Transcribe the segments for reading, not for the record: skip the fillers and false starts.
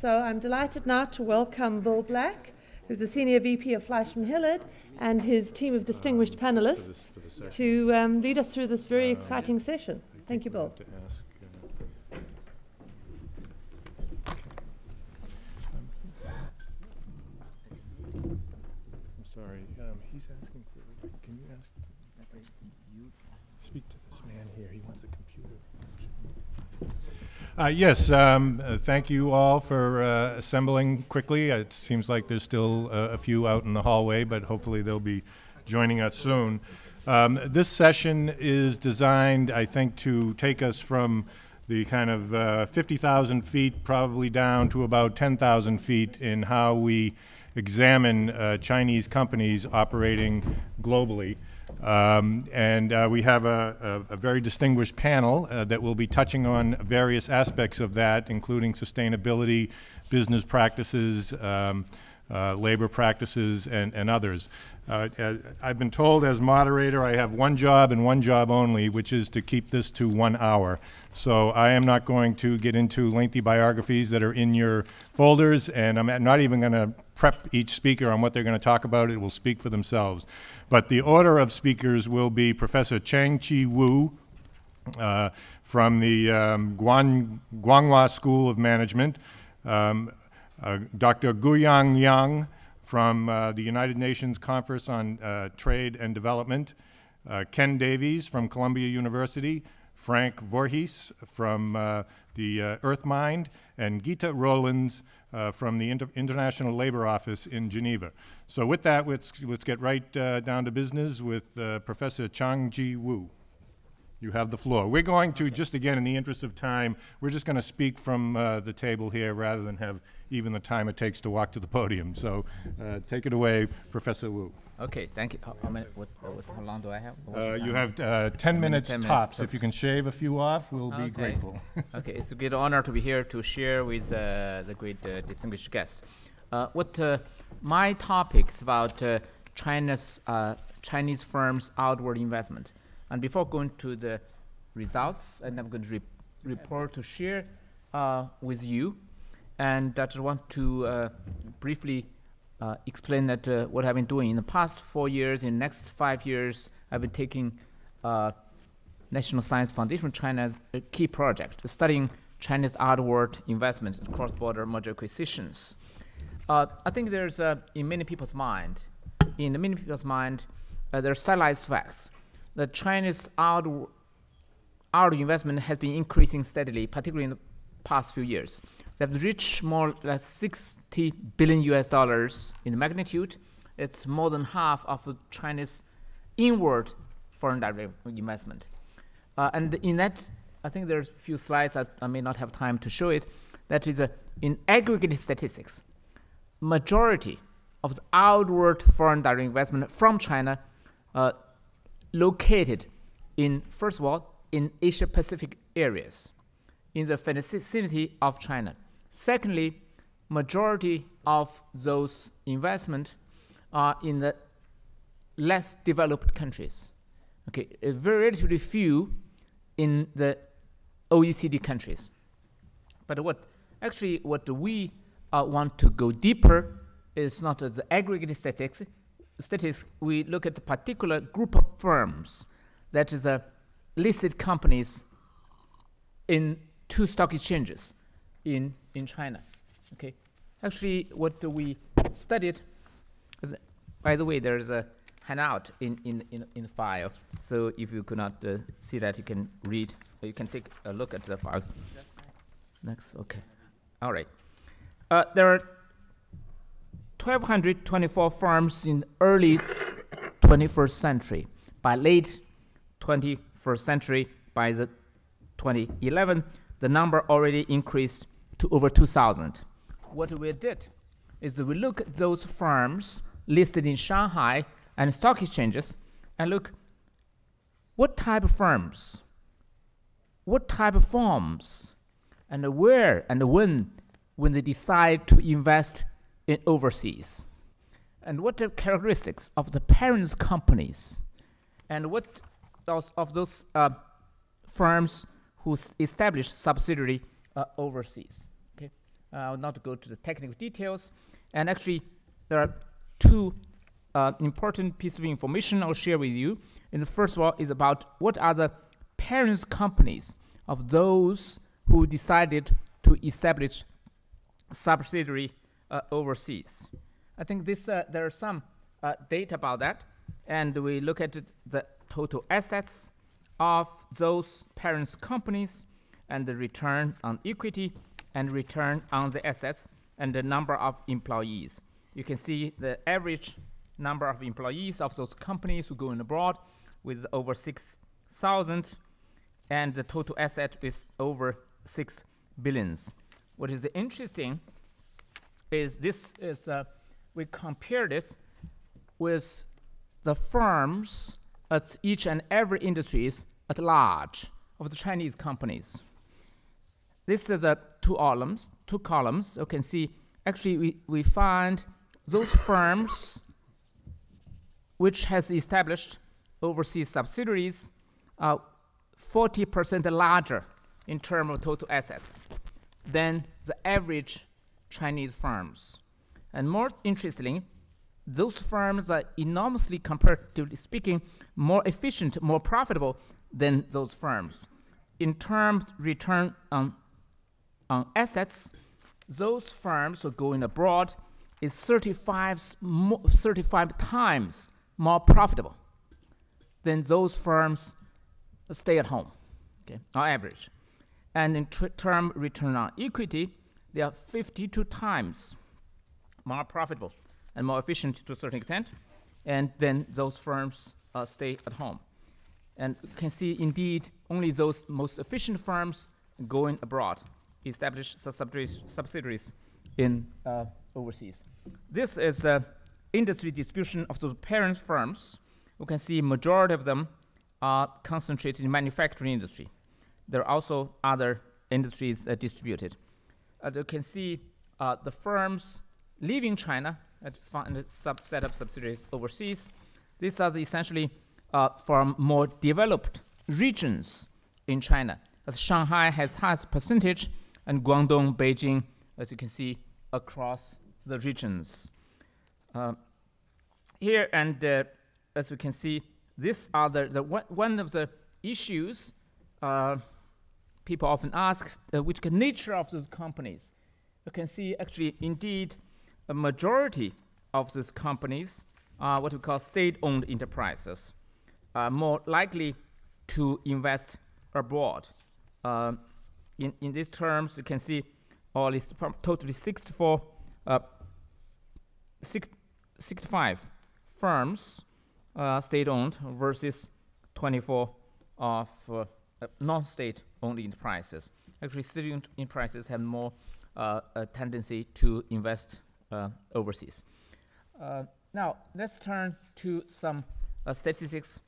So I'm delighted now to welcome Bill Black, who's the Senior VP of Fleishman Hillard, and his team of distinguished panelists to lead us through this very exciting session. Thank you, Bill. I'm sorry, he's asking for, can you ask, speak to this man here, he wants a computer. Yes, thank you all for assembling quickly. It seems like there's still a few out in the hallway, but hopefully they'll be joining us soon. This session is designed, I think, to take us from the kind of 50,000 feet probably down to about 10,000 feet in how we examine Chinese companies operating globally. We have a very distinguished panel that will be touching on various aspects of that, including sustainability, business practices, labor practices, and others. I've been told as moderator I have one job and one job only, which is to keep this to 1 hour. So I am not going to get into lengthy biographies that are in your folders, and I'm not even going to prep each speaker on what they're going to talk about. It will speak for themselves. But the order of speakers will be Professor Chang-Chi Wu from the Guanghua School of Management, Dr. Guoyang Yang from the United Nations Conference on Trade and Development, Ken Davies from Columbia University, Frank Voorhees from the EarthMind, and Gita Rollins from the International Labor Office in Geneva. So with that, let's get right down to business with Professor Chang-Chi Wu. You have the floor. We're going to, just again, in the interest of time, we're just going to speak from the table here rather than have even the time it takes to walk to the podium. So take it away, Professor Wu. Okay, thank you. How long do I have? You have 10 minutes tops. If you can shave a few off, we'll be grateful. Okay, it's a great honor to be here to share with the great distinguished guests. My topic is about Chinese firms' outward investment. And before going to the results, and I'm going to report to share with you, and I just want to briefly explain that what I've been doing in the past 4 years. In the next 5 years, I've been taking National Science Foundation China's key project, studying Chinese outward investment and cross-border merger acquisitions. I think there's, in many people's mind, there are satellite facts. The Chinese outward investment has been increasing steadily, particularly in the past few years. They've reached more or less $60 billion in the magnitude. It's more than half of China's inward foreign direct investment. And in that, I think there's a few slides that I may not have time to show it. That is, in aggregate statistics, majority of the outward foreign direct investment from China located in, first of all, in Asia-Pacific areas, in the vicinity of China. Secondly, majority of those investment are in the less developed countries. Okay, very relatively few in the OECD countries. But what we want to go deeper is not the aggregate statistics. We look at a particular group of firms, that is listed companies in 2 stock exchanges in China. Okay, actually, what we studied, by the way, there's a handout in the file. So if you could not see that, you can read. You can take a look at the files. Next, okay, all right. There are 1,224 firms in early 21st century. By late 21st century, by the 2011, the number already increased to over 2,000. What we did is that we look at those firms listed in Shanghai and stock exchanges and look what type of firms, what type of firms, and where and when they decide to invest in overseas, and what are characteristics of the parent companies, and what of those firms who establish subsidiary overseas. Okay, I'll not go to the technical details. And actually, there are two important pieces of information I'll share with you. And the first one is about what are the parent companies of those who decided to establish subsidiary overseas. I think this there are some data about that, and we look at the total assets of those parent companies and the return on equity and return on the assets and the number of employees. You can see the average number of employees of those companies who go in abroad with over 6,000, and the total asset is over 6 billions. What is interesting is this is we compare this with the firms at each and every industries at large of the Chinese companies. This is two columns. You can see actually we find those firms which has established overseas subsidiaries 40% larger in terms of total assets than the average Chinese firms. And more interestingly, those firms are enormously, comparatively speaking, more efficient, more profitable than those firms. In terms of return on assets, those firms who are going abroad is 35 times more profitable than those firms stay at home, okay, on average. And in term return on equity, they are 52 times more profitable and more efficient to a certain extent, and then those firms stay at home. And you can see, indeed, only those most efficient firms going abroad establish subsidiaries in overseas. This is industry distribution of those parent firms. You can see majority of them are concentrated in manufacturing industry. There are also other industries distributed. You can see the firms leaving China and set up subsidiaries overseas. These are essentially from more developed regions in China. As Shanghai has highest percentage, and Guangdong, Beijing, as you can see, across the regions. Here, and as you can see, these are one of the issues people often ask, which the nature of those companies. You can see, actually, indeed, a majority of those companies are what we call state-owned enterprises, more likely to invest abroad. In these terms, you can see all is totally 65 firms state-owned versus 24 of non-state-owned enterprises. Actually, state-owned enterprises have more a tendency to invest overseas. Now, let's turn to some statistics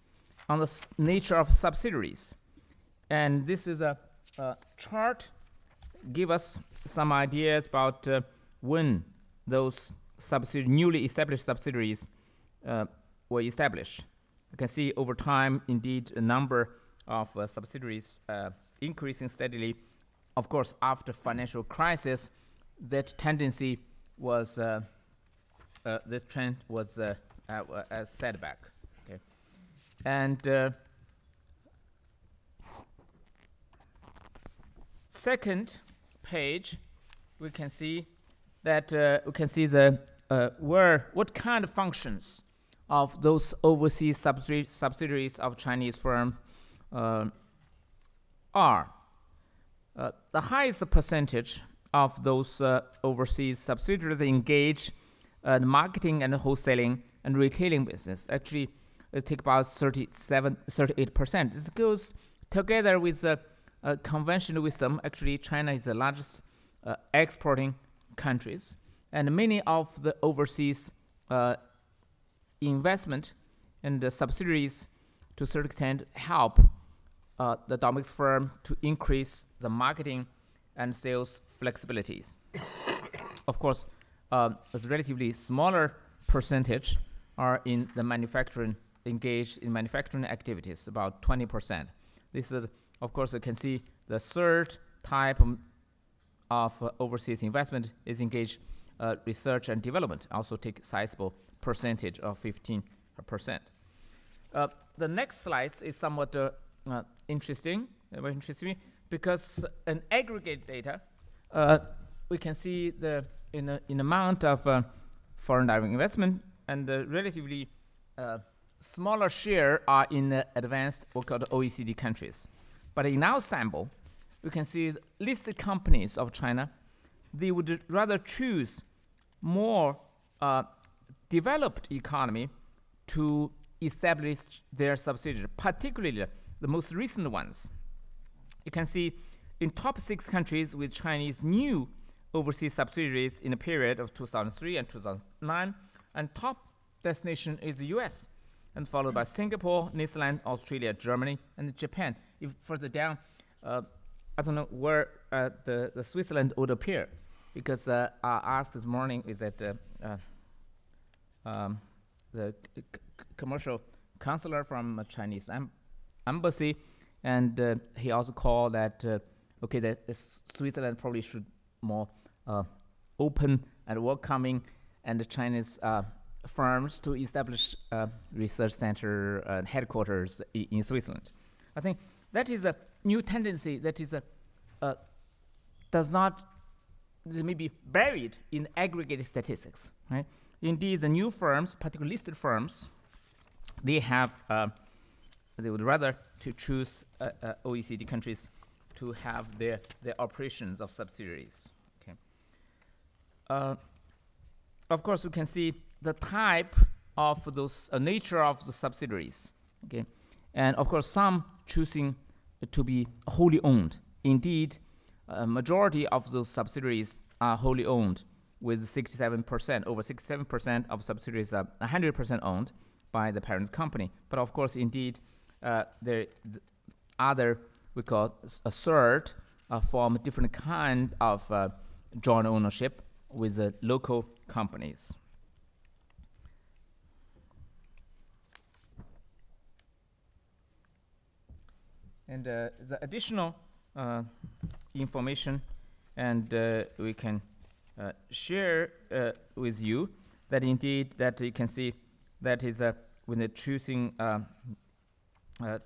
on the nature of subsidiaries. And this is a chart give us some ideas about when those newly established subsidiaries were established. You can see over time, indeed, a number of subsidiaries increasing steadily. Of course, after financial crisis, that tendency was, this trend was a setback. Okay. And second page, we can see that what kind of functions of those overseas subsidiaries of Chinese firm are. The highest percentage of those overseas subsidiaries engage in marketing and wholesaling and retailing business. Actually, it takes about 38%. This goes together with conventional wisdom. Actually, China is the largest exporting countries, and many of the overseas investment and the subsidiaries to a certain extent help the domestic firm to increase the marketing and sales flexibilities. Of course, a relatively smaller percentage are in the manufacturing, engaged in manufacturing activities, about 20%. This is, of course, you can see the third type of overseas investment is engaged research and development, also take sizable percentage of 15%. The next slide is somewhat interesting, very interesting, because in aggregate data, we can see in amount of foreign direct investment, and the relatively smaller share are in the advanced, what called OECD countries. But in our sample, we can see listed companies of China, they would rather choose more developed economy to establish their subsidiary, particularly the most recent ones. You can see in top 6 countries with Chinese new overseas subsidiaries in the period of 2003 and 2009, and top destination is the US, and followed by Singapore, New Zealand, Australia, Germany, and Japan. If further down, I don't know where the Switzerland would appear, because I asked this morning is that the commercial counselor from Chinese embassy, and he also called that okay, that Switzerland probably should more open and welcoming, and the Chinese firms to establish research center and headquarters in Switzerland. I think that is a new tendency that is does not may be buried in aggregated statistics, right? Indeed, the new firms, particularly listed firms, they have they would rather to choose OECD countries to have their operations of subsidiaries. Okay. Of course, we can see the type of those nature of the subsidiaries. Okay, and of course, some choosing to be wholly owned. Indeed, a majority of those subsidiaries are wholly owned, with 67%, over 67% of subsidiaries are 100% owned by the parent company. But of course, indeed, the other, we call a third, form different kind of joint ownership with the local companies. And the additional information, and we can share with you that indeed that you can see that is when they're choosing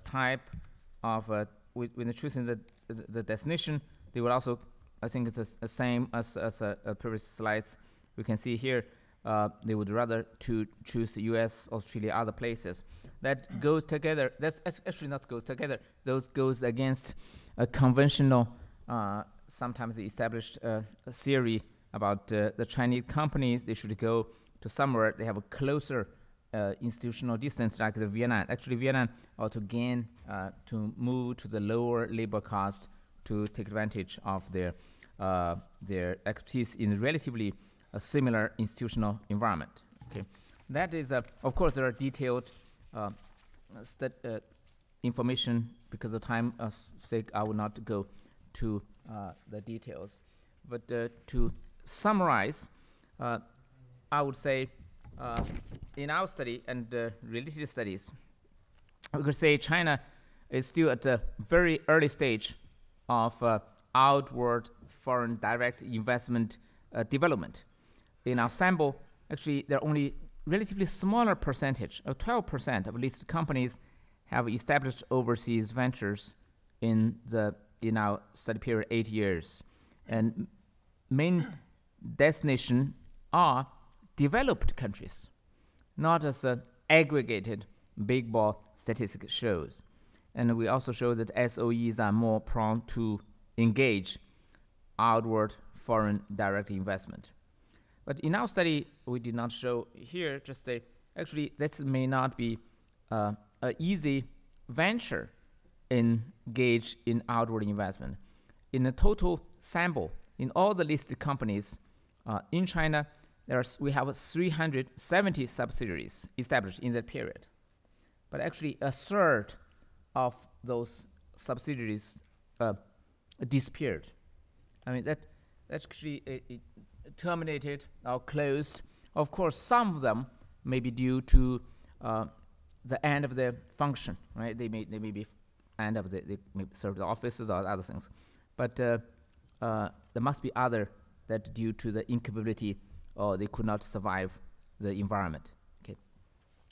type of when they're choosing the destination, they will also, I think it's the same as previous slides. We can see here they would rather to choose US, Australia, other places. That goes together. That's actually not goes together. Those goes against a conventional, sometimes established theory about the Chinese companies. They should go to somewhere they have a closer institutional distance, like the Vietnam. Actually, Vietnam ought to gain to move to the lower labor cost to take advantage of their expertise in relatively a similar institutional environment. Okay, that is of course there are detailed information. Because of time sake, I will not go to the details. But to summarize, I would say in our study and related studies, we could say China is still at a very early stage of outward foreign direct investment development. In our sample, actually, there are only relatively smaller percentage, of 12% of listed companies have established overseas ventures in our study period 8 years. And main destination are developed countries, not as an aggregated big ball statistic shows. And we also show that SOEs are more prone to engage outward foreign direct investment. But in our study, we did not show here, just say, actually, this may not be an easy venture engage in outward investment. In a total sample, in all the listed companies in China, we have 370 subsidiaries established in that period. But actually, a third of those subsidiaries disappeared. I mean, that actually terminated or closed. Of course, some of them may be due to the end of their function, right? They may be end of they may serve the offices or other things. But there must be other that due to the incapability or they could not survive the environment. Okay,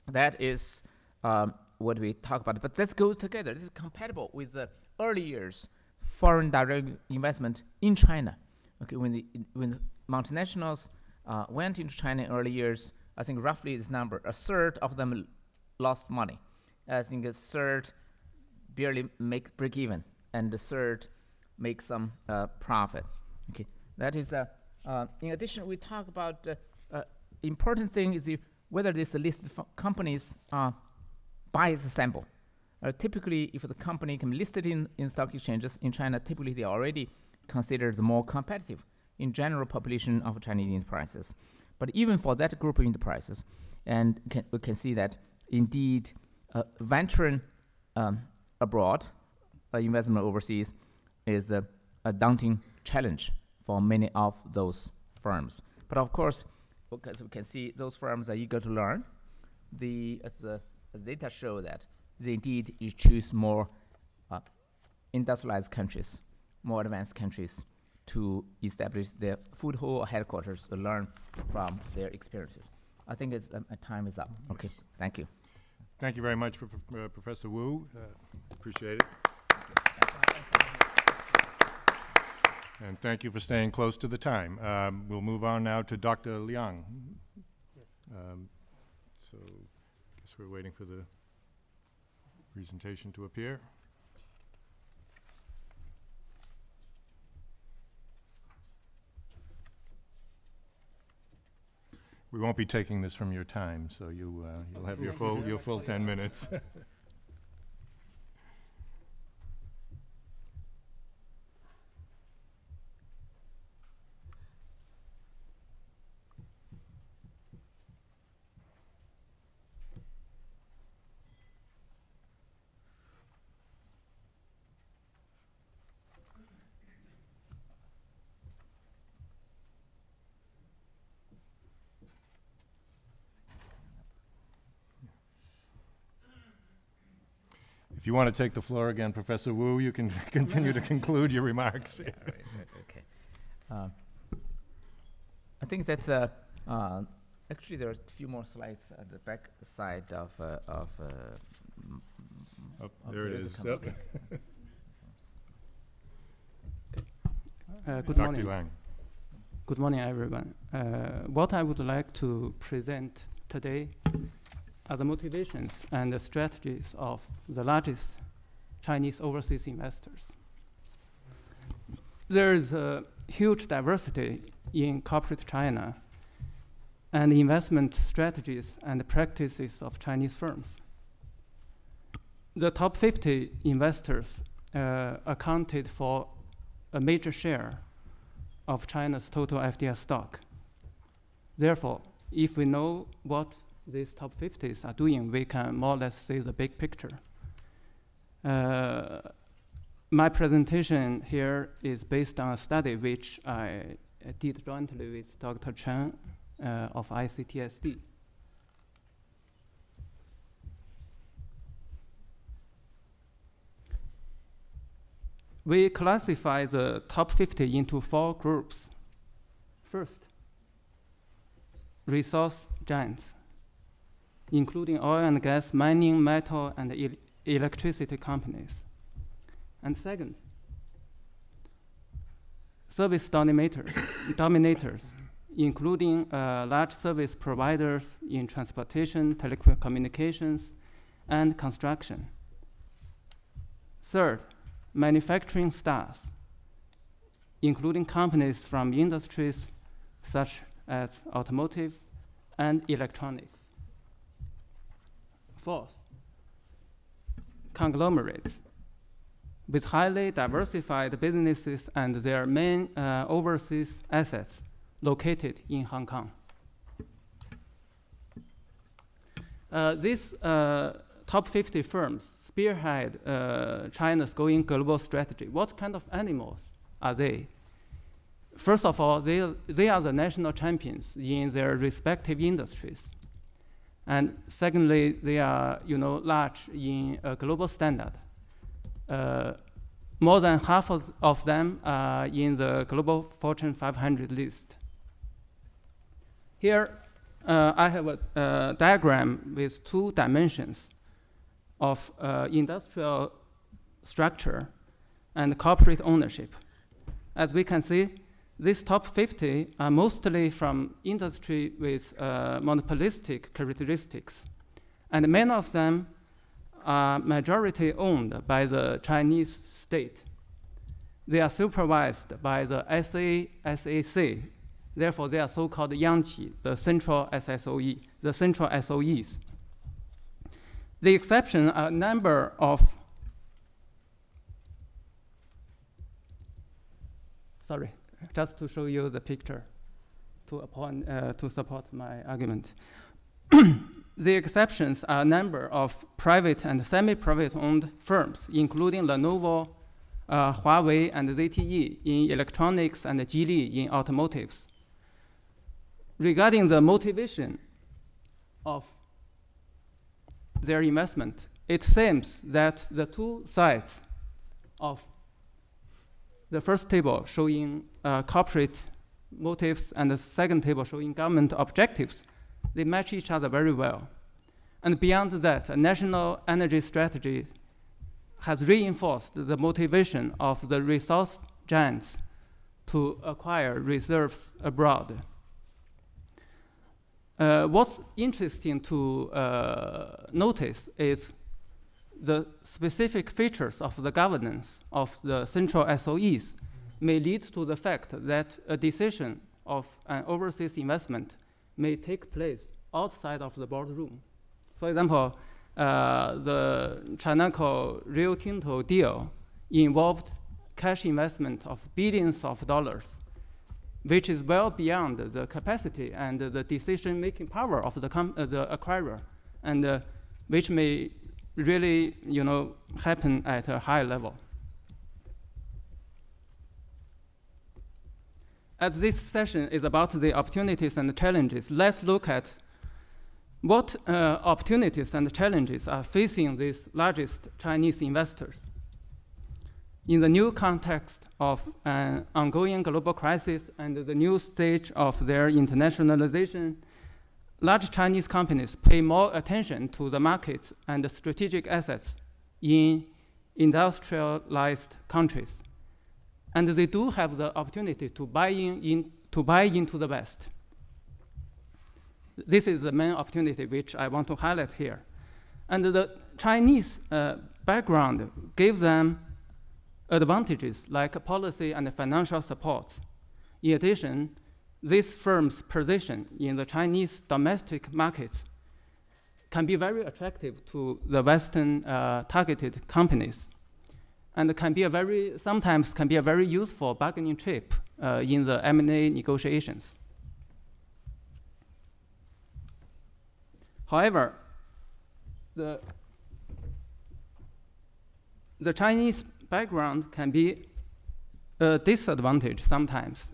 that is what we talk about. But this goes together. This is compatible with the early years foreign direct investment in China. Okay, when the multinationals went into China in early years, I think roughly this number, a third of them lost money. I think a third barely break even, and the third make some profit. Okay, that is. In addition, we talk about important thing is whether these listed companies buy the sample. Typically, if the company can be listed in stock exchanges in China, typically they are already considered more competitive in general population of Chinese enterprises. But even for that group of enterprises, and we can see that indeed venturing abroad, investment overseas, is a daunting challenge for many of those firms. But of course, because we can see those firms are eager to learn, as data show that they indeed choose more industrialized countries, more advanced countries to establish their foothold or headquarters to learn from their experiences. I think time is up. Okay, yes. Thank you. Thank you very much, Professor Wu. Appreciate it. And thank you for staying close to the time. We'll move on now to Dr. Liang. Yes. So I guess we're waiting for the presentation to appear. We won't be taking this from your time, so you'll have your full 10 minutes. If you want to take the floor again, Professor Wu, you can continue to conclude your remarks. Okay. I think that's actually there are a few more slides at the back side of there it is. Okay. Good Dr. morning. Liang. Good morning, everyone. What I would like to present today are the motivations and the strategies of the largest Chinese overseas investors. There is a huge diversity in corporate China and investment strategies and practices of Chinese firms. The top 50 investors accounted for a major share of China's total FDI stock. Therefore, if we know what these top 50s are doing, we can more or less see the big picture. My presentation here is based on a study which I did jointly with Dr. Chen of ICTSD. We classify the top 50 into 4 groups. First, resource giants, including oil and gas, mining, metal, and electricity companies. And second, service dominators, including large service providers in transportation, telecommunications, and construction. Third, manufacturing stars, including companies from industries such as automotive and electronics. Fourth, conglomerates with highly diversified businesses and their main overseas assets located in Hong Kong. These top 50 firms spearhead China's going global strategy. What kind of animals are they? First of all, they are the national champions in their respective industries. And secondly, they are large in a global standard. More than half of them are in the Global Fortune 500 list. Here, I have a diagram with 2 dimensions of industrial structure and corporate ownership. As we can see, these top 50 are mostly from industry with monopolistic characteristics, and many of them are majority owned by the Chinese state. They are supervised by the SAC. Therefore, they are so-called Yangqi, the central SSOE, the central SOEs. The exception are a number of, sorry, just to show you the picture to support my argument. The exceptions are a number of private and semi-private owned firms, including Lenovo, Huawei, and ZTE in electronics and Geely in automotives. Regarding the motivation of their investment, it seems that the 2 sides of the first table showing corporate motives and the second table showing government objectives, they match each other very well. And beyond that, a national energy strategy has reinforced the motivation of the resource giants to acquire reserves abroad. What's interesting to notice is the specific features of the governance of the central SOEs may lead to the fact that a decision of an overseas investment may take place outside of the boardroom. For example, the Chinaco Rio Tinto deal involved cash investment of billions of dollars, which is well beyond the capacity and the decision-making power of the acquirer, and which may really, happen at a high level. As this session is about the opportunities and the challenges, let's look at what opportunities and challenges are facing these largest Chinese investors. In the new context of an ongoing global crisis and the new stage of their internationalization, large Chinese companies pay more attention to the markets and the strategic assets in industrialized countries. And they do have the opportunity to buy into the West. This is the main opportunity which I want to highlight here. And the Chinese background gave them advantages like policy and financial support. In addition, these firms' position in the Chinese domestic markets can be very attractive to the Western targeted companies, and sometimes can be a very useful bargaining chip in the M&A negotiations. However, the Chinese background can be a disadvantage sometimes.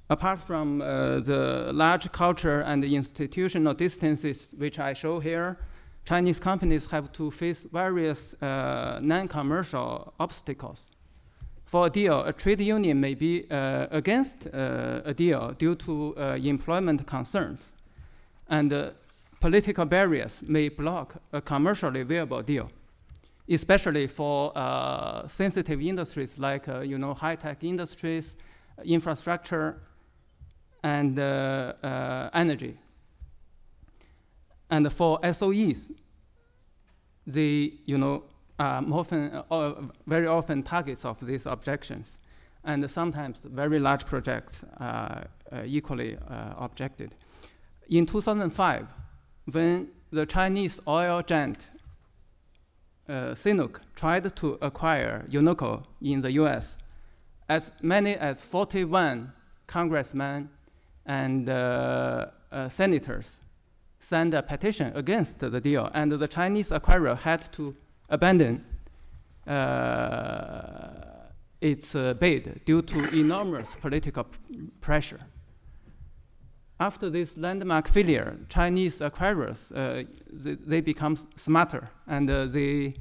Apart from the large culture and the institutional distances which I show here, Chinese companies have to face various non-commercial obstacles. For a deal, a trade union may be against a deal due to employment concerns, and political barriers may block a commercially viable deal, especially for sensitive industries like high-tech industries, infrastructure, and energy. And for SOEs, they are very often targets of these objections, and sometimes very large projects are equally objected. In 2005, when the Chinese oil giant CNOOC tried to acquire Unoco in the US, as many as 41 congressmen and senators signed a petition against the deal, and the Chinese acquirer had to abandon its bid due to enormous political pressure. After this landmark failure, Chinese acquirers they become smarter, and they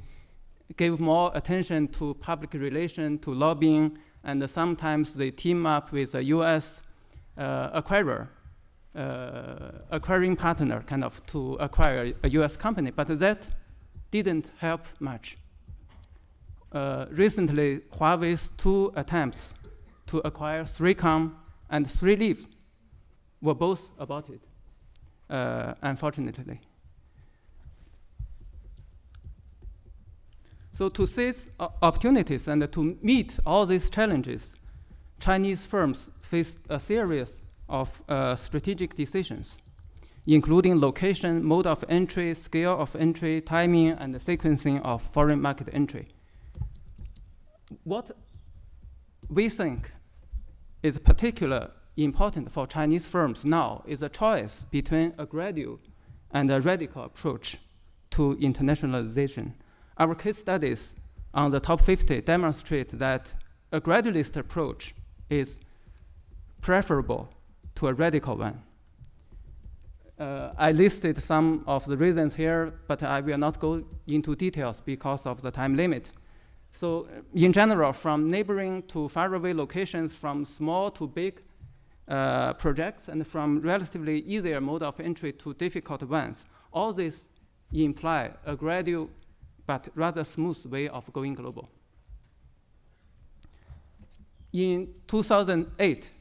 give more attention to public relations, to lobbying, and sometimes they team up with a US acquiring partner, kind of, to acquire a US company, but that didn't help much. Recently, Huawei's 2 attempts to acquire 3Com and 3Leaf were both aborted, unfortunately. So to seize opportunities and to meet all these challenges, Chinese firms face a series of strategic decisions, including location, mode of entry, scale of entry, timing, and the sequencing of foreign market entry. What we think is particularly important for Chinese firms now is a choice between a gradual and a radical approach to internationalization. Our case studies on the top 50 demonstrate that a gradualist approach is preferable to a radical one. I listed some of the reasons here, but I will not go into details because of the time limit. So in general, from neighboring to faraway locations, from small to big projects, and from relatively easier mode of entry to difficult ones, all this imply a gradual but rather smooth way of going global. In 2008,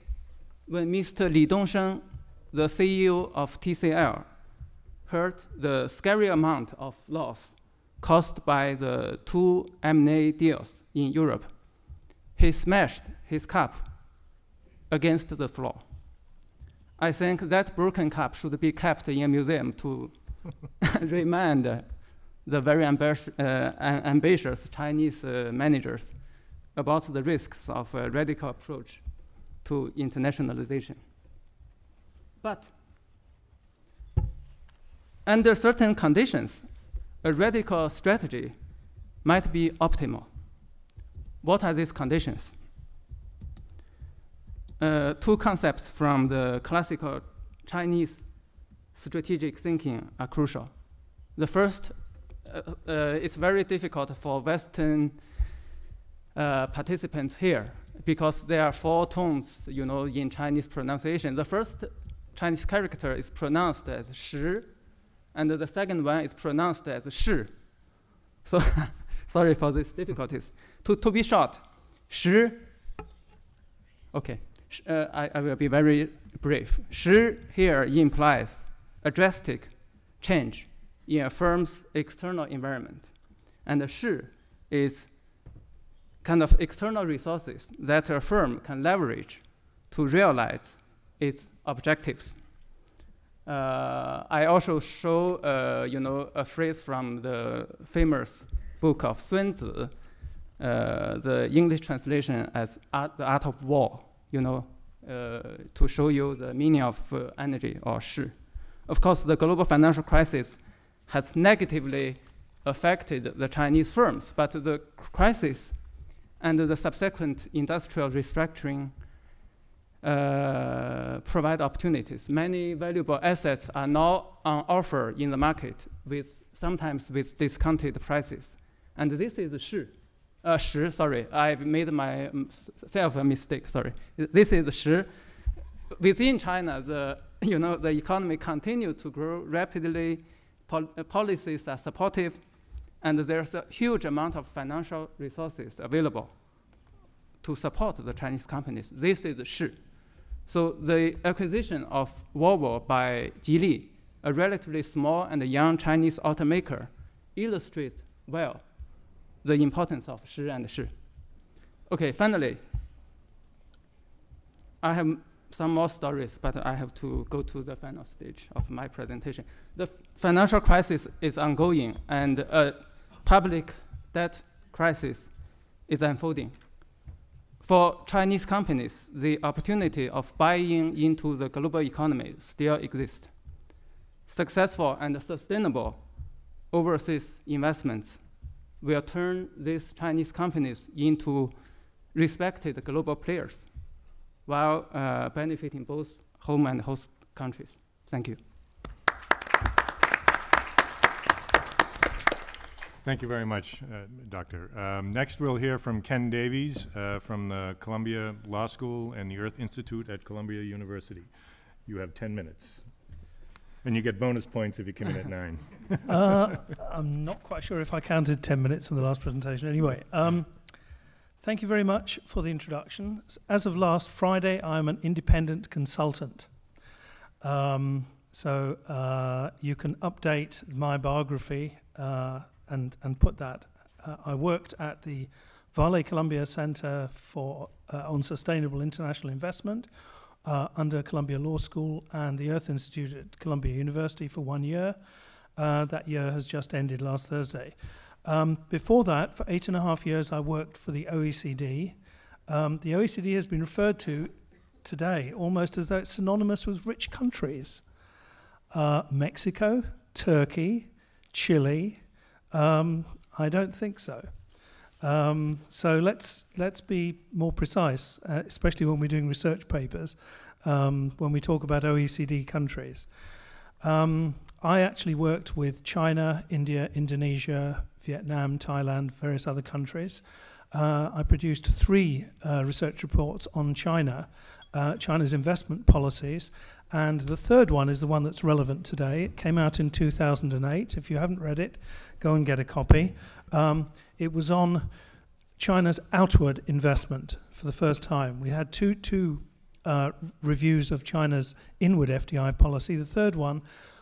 when Mr. Li Dongsheng, the CEO of TCL, heard the scary amount of loss caused by the 2 M&A deals in Europe, he smashed his cup against the floor. I think that broken cup should be kept in a museum to remind the very ambitious Chinese managers about the risks of a radical approach to internationalization. But under certain conditions, a radical strategy might be optimal. What are these conditions? 2 concepts from the classical Chinese strategic thinking are crucial. The first, it's very difficult for Western participants here because there are 4 tones, in Chinese pronunciation. The first Chinese character is pronounced as shi, and the second one is pronounced as shi. So sorry for these difficulties. To be short, shi, okay, I will be very brief. Shi here implies a drastic change in a firm's external environment. And the shi is kind of external resources that a firm can leverage to realize its objectives. I also show, a phrase from the famous book of Sun Tzu, the English translation as The Art of War, to show you the meaning of energy or shi. Of course, the global financial crisis has negatively affected the Chinese firms, but the crisis and the subsequent industrial restructuring provide opportunities. Many valuable assets are now on offer in the market, sometimes with discounted prices. And this is shi. Sorry, I've made myself a mistake, sorry. This is shi. Within China, the economy continues to grow rapidly, policies are supportive, and there's a huge amount of financial resources available to support the Chinese companies. This is shi. So the acquisition of Volvo by Geely, a relatively small and young Chinese automaker, illustrates well the importance of shi and shi. Okay, finally, I have some more stories, but I have to go to the final stage of my presentation. The financial crisis is ongoing, and a public debt crisis is unfolding. For Chinese companies, the opportunity of buying into the global economy still exists. Successful and sustainable overseas investments will turn these Chinese companies into respected global players while benefiting both home and host countries. Thank you. Thank you very much, Doctor. Next, we'll hear from Ken Davies from the Columbia Law School and the Earth Institute at Columbia University. You have 10 minutes. And you get bonus points if you come in at 9. I'm not quite sure if I counted 10 minutes in the last presentation. Anyway, thank you very much for the introduction. As of last Friday, I'm an independent consultant. So you can update my biography and put that. I worked at the Vale Columbia Center on Sustainable International Investment under Columbia Law School and the Earth Institute at Columbia University for 1 year. That year has just ended last Thursday. Before that, for 8.5 years, I worked for the OECD. The OECD has been referred to today almost as though it's synonymous with rich countries. Mexico, Turkey, Chile. I don't think so. So let's be more precise, especially when we're doing research papers, when we talk about OECD countries. I actually worked with China, India, Indonesia, Vietnam, Thailand, various other countries. I produced 3 research reports on China, China's investment policies, and the third one is the one that's relevant today. It came out in 2008. If you haven't read it, go and get a copy. It was on China's outward investment for the first time. We had two reviews of China's inward FDI policy. The third one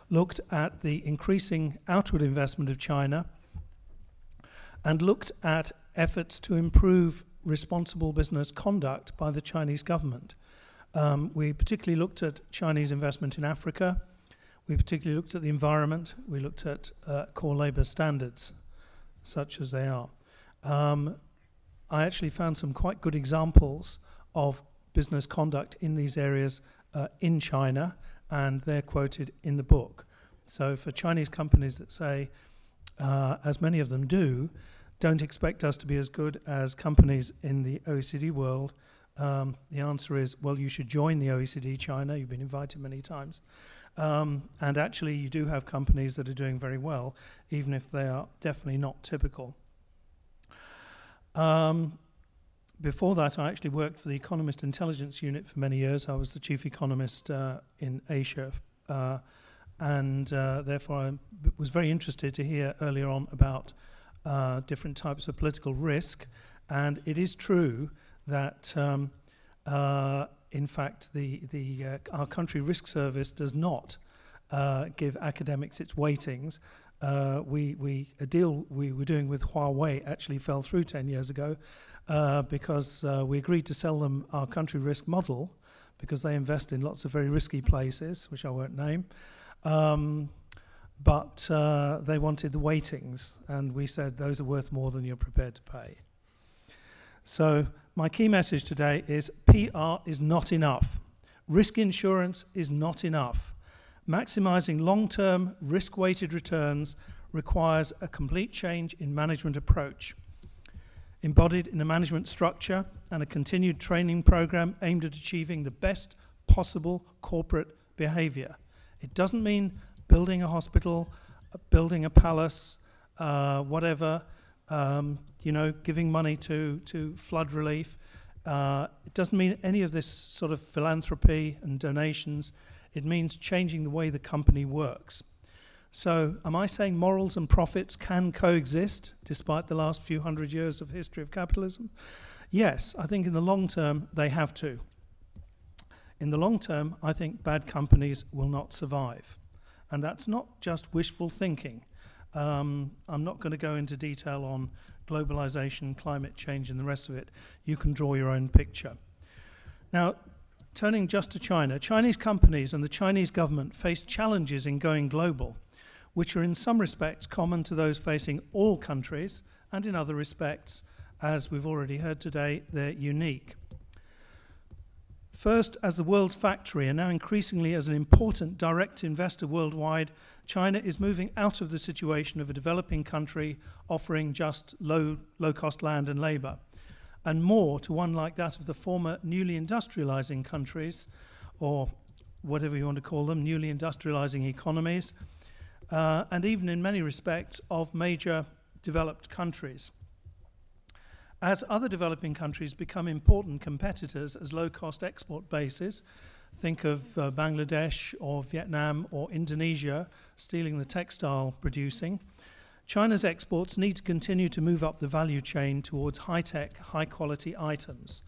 looked at the increasing outward investment of China and looked at efforts to improve responsible business conduct by the Chinese government. We particularly looked at Chinese investment in Africa. We particularly looked at the environment. We looked at core labor standards, such as they are. I actually found some quite good examples of business conduct in these areas in China, and they're quoted in the book. So for Chinese companies that say, as many of them do, don't expect us to be as good as companies in the OECD world, the answer is, well, you should join the OECD, China. You've been invited many times. And actually, you do have companies that are doing very well, even if they are definitely not typical. Before that, I actually worked for the Economist Intelligence Unit for many years. I was the chief economist in Asia, and therefore I was very interested to hear earlier on about different types of political risk. And it is true that, in fact, our country risk service does not give academics its weightings. A deal we were doing with Huawei actually fell through 10 years ago because we agreed to sell them our country risk model because they invest in lots of very risky places, which I won't name. But they wanted the weightings, and we said those are worth more than you're prepared to pay. So my key message today is PR is not enough. Risk insurance is not enough. Maximizing long-term risk-weighted returns requires a complete change in management approach, embodied in a management structure and a continued training program aimed at achieving the best possible corporate behavior. It doesn't mean building a hospital, building a palace, whatever, giving money to flood relief. It doesn't mean any of this sort of philanthropy and donations. It means changing the way the company works. So am I saying morals and profits can coexist despite the last few hundred years of history of capitalism? Yes, I think in the long term they have to. In the long term, I think bad companies will not survive. And that's not just wishful thinking. I'm not going to go into detail on globalization, climate change, and the rest of it. You can draw your own picture. Now, turning just to China, Chinese companies and the Chinese government face challenges in going global, which are in some respects common to those facing all countries, and in other respects, as we've already heard today, they're unique. First, as the world's factory and now increasingly as an important direct investor worldwide, China is moving out of the situation of a developing country offering just low-cost land and labor, and more to one like that of the former newly industrializing countries, or whatever you want to call them, newly industrializing economies, and even in many respects of major developed countries. As other developing countries become important competitors as low-cost export bases, think of Bangladesh or Vietnam or Indonesia stealing the textile producing, China's exports need to continue to move up the value chain towards high-tech, high-quality items,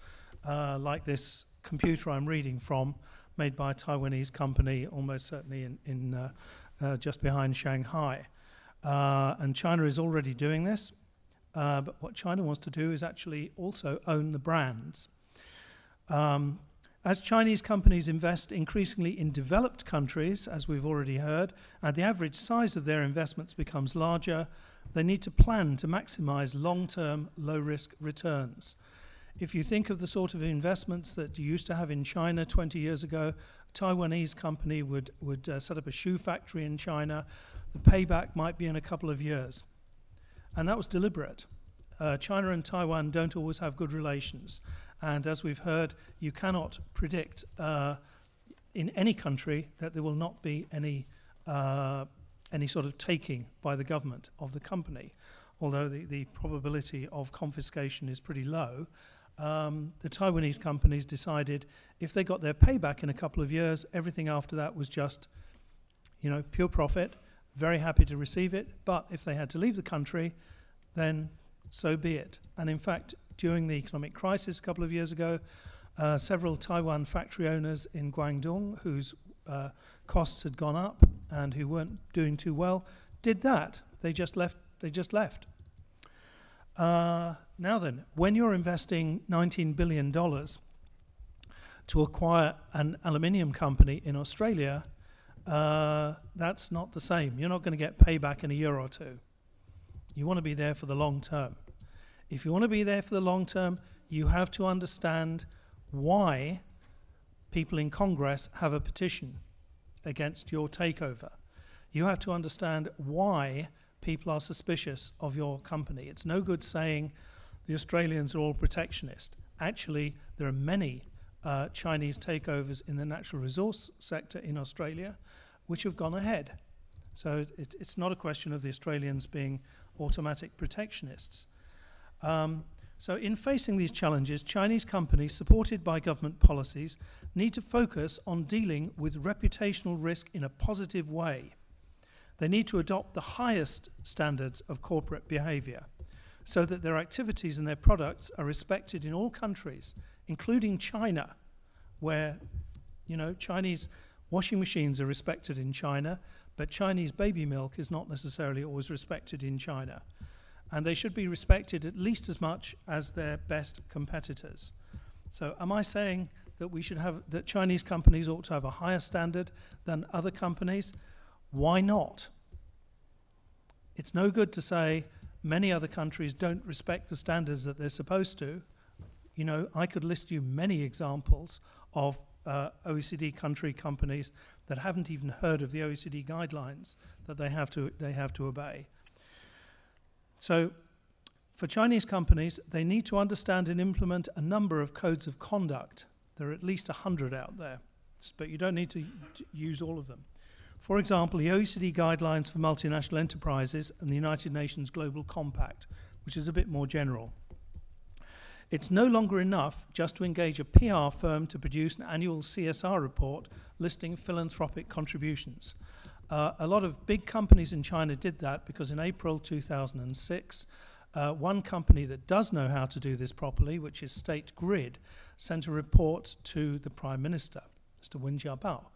like this computer I'm reading from, made by a Taiwanese company, almost certainly in just behind Shanghai. And China is already doing this, but what China wants to do is actually also own the brands. As Chinese companies invest increasingly in developed countries, as we've already heard, and the average size of their investments becomes larger, they need to plan to maximize long-term, low-risk returns. If you think of the sort of investments that you used to have in China 20 years ago, a Taiwanese company would set up a shoe factory in China. The payback might be in a couple of years. And that was deliberate. China and Taiwan don't always have good relations. And as we've heard, you cannot predict in any country that there will not be any sort of taking by the government of the company. Although the probability of confiscation is pretty low, the Taiwanese companies decided if they got their payback in a couple of years, everything after that was just, pure profit, very happy to receive it. But if they had to leave the country, then so be it. And in fact, during the economic crisis a couple of years ago, several Taiwan factory owners in Guangdong, whose costs had gone up and who weren't doing too well, did that. They just left. Now then, when you're investing $19 billion to acquire an aluminium company in Australia, that's not the same. You're not going to get payback in a year or two. You want to be there for the long term. If you want to be there for the long term, you have to understand why people in Congress have a petition against your takeover. You have to understand why people are suspicious of your company. It's no good saying the Australians are all protectionist. Actually, there are many Chinese takeovers in the natural resource sector in Australia which have gone ahead. So it's not a question of the Australians being automatic protectionists. So in facing these challenges, Chinese companies supported by government policies need to focus on dealing with reputational risk in a positive way. They need to adopt the highest standards of corporate behavior so that their activities and their products are respected in all countries, including China, where, Chinese washing machines are respected in China, but Chinese baby milk is not necessarily always respected in China. And they should be respected at least as much as their best competitors. So am I saying that that Chinese companies ought to have a higher standard than other companies? Why not? It's no good to say many other countries don't respect the standards that they're supposed to. I could list you many examples of OECD country companies that haven't even heard of the OECD guidelines that they have to obey. So for Chinese companies, they need to understand and implement a number of codes of conduct. There are at least 100 out there, but you don't need to use all of them. For example, the OECD guidelines for multinational enterprises and the United Nations Global Compact, which is a bit more general. It's no longer enough just to engage a PR firm to produce an annual CSR report listing philanthropic contributions. A lot of big companies in China did that because in April 2006, one company that does know how to do this properly, which is State Grid, sent a report to the Prime Minister, Mr. Wen Jiabao.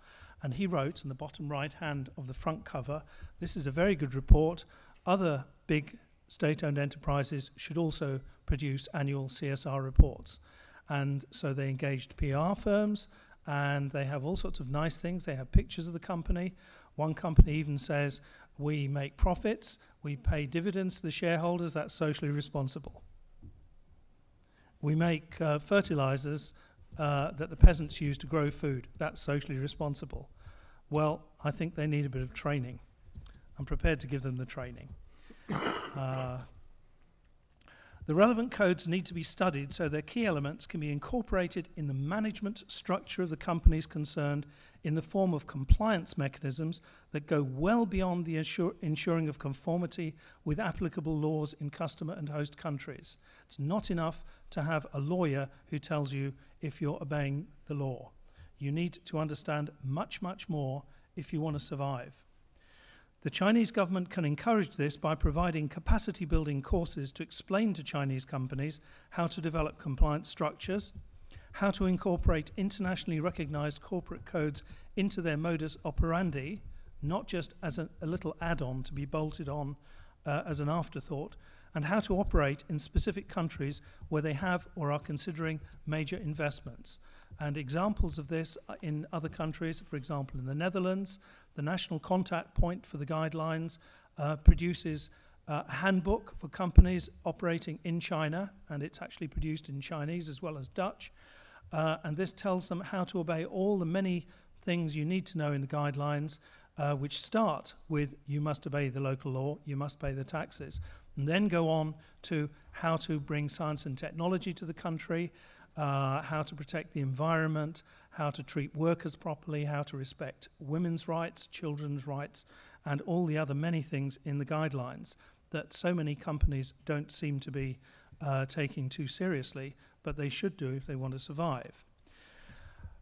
And he wrote in the bottom right hand of the front cover, this is a very good report. Other big state-owned enterprises should also produce annual CSR reports. And so they engaged PR firms, and they have all sorts of nice things. They have pictures of the company. One company even says, we make profits, we pay dividends to the shareholders, that's socially responsible. We make fertilizers that the peasants use to grow food, that's socially responsible. Well, I think they need a bit of training. I'm prepared to give them the training. The relevant codes need to be studied so their key elements can be incorporated in the management structure of the companies concerned in the form of compliance mechanisms that go well beyond the ensuring of conformity with applicable laws in customer and host countries. It's not enough to have a lawyer who tells you if you're obeying the law. You need to understand much, much more if you want to survive. The Chinese government can encourage this by providing capacity-building courses to explain to Chinese companies how to develop compliance structures, how to incorporate internationally recognized corporate codes into their modus operandi, not just as a little add-on to be bolted on as an afterthought, and how to operate in specific countries where they have or are considering major investments. And examples of this in other countries, for example, in the Netherlands, the National Contact Point for the Guidelines produces a handbook for companies operating in China, and it's actually produced in Chinese as well as Dutch. And this tells them how to obey all the many things you need to know in the guidelines, which start with you must obey the local law, you must pay the taxes, and then go on to how to bring science and technology to the country, how to protect the environment, how to treat workers properly, how to respect women's rights, children's rights, and all the other many things in the guidelines that so many companies don't seem to be taking too seriously, but they should do if they want to survive.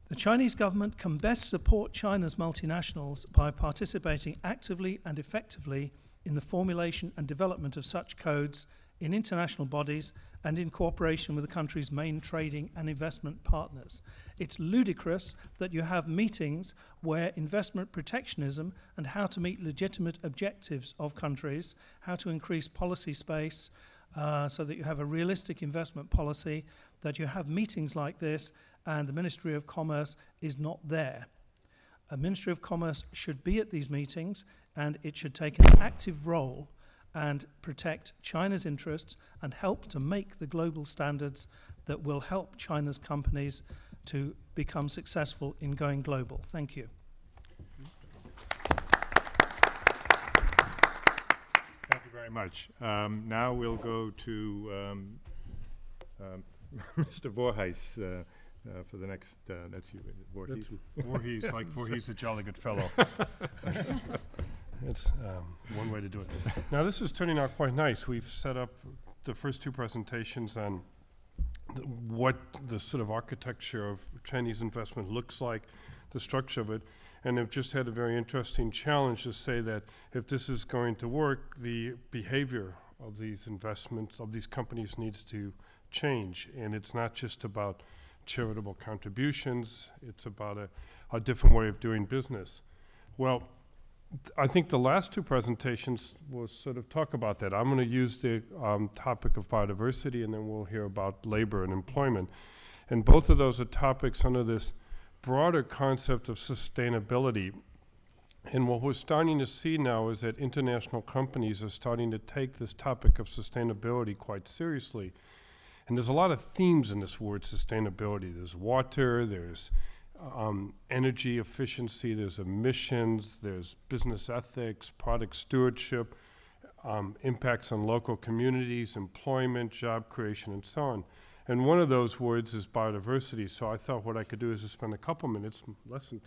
The Chinese government can best support China's multinationals by participating actively and effectively in the formulation and development of such codes in international bodies and in cooperation with the country's main trading and investment partners. It's ludicrous that you have meetings where investment protectionism and how to meet legitimate objectives of countries, how to increase policy space so that you have a realistic investment policy, that you have meetings like this and the Ministry of Commerce is not there. A Ministry of Commerce should be at these meetings and it should take an active role and protect China's interests and help to make the global standards that will help China's companies to become successful in going global. Thank you. Thank you very much. Now we'll go to Mr. Voorhees for the next, that's you, is it Voorhees? Voorhees, like Voorhees a jolly good fellow. It's one way to do it. Now this is turning out quite nice. We've set up the first two presentations on what the sort of architecture of Chinese investment looks like, the structure of it, and have just had a very interesting challenge to say that if this is going to work, the behavior of these investments, of these companies needs to change. And it's not just about charitable contributions, it's about a different way of doing business. Well, I think the last two presentations will sort of talk about that. I'm going to use the topic of biodiversity, and then we'll hear about labor and employment. And both of those are topics under this broader concept of sustainability. And what we're starting to see now is that international companies are starting to take this topic of sustainability quite seriously. And there's a lot of themes in this word sustainability. There's water, there's energy efficiency, there's emissions, there's business ethics, product stewardship, impacts on local communities, employment, job creation, and so on. And one of those words is biodiversity. So I thought what I could do is just spend a couple minutes, less than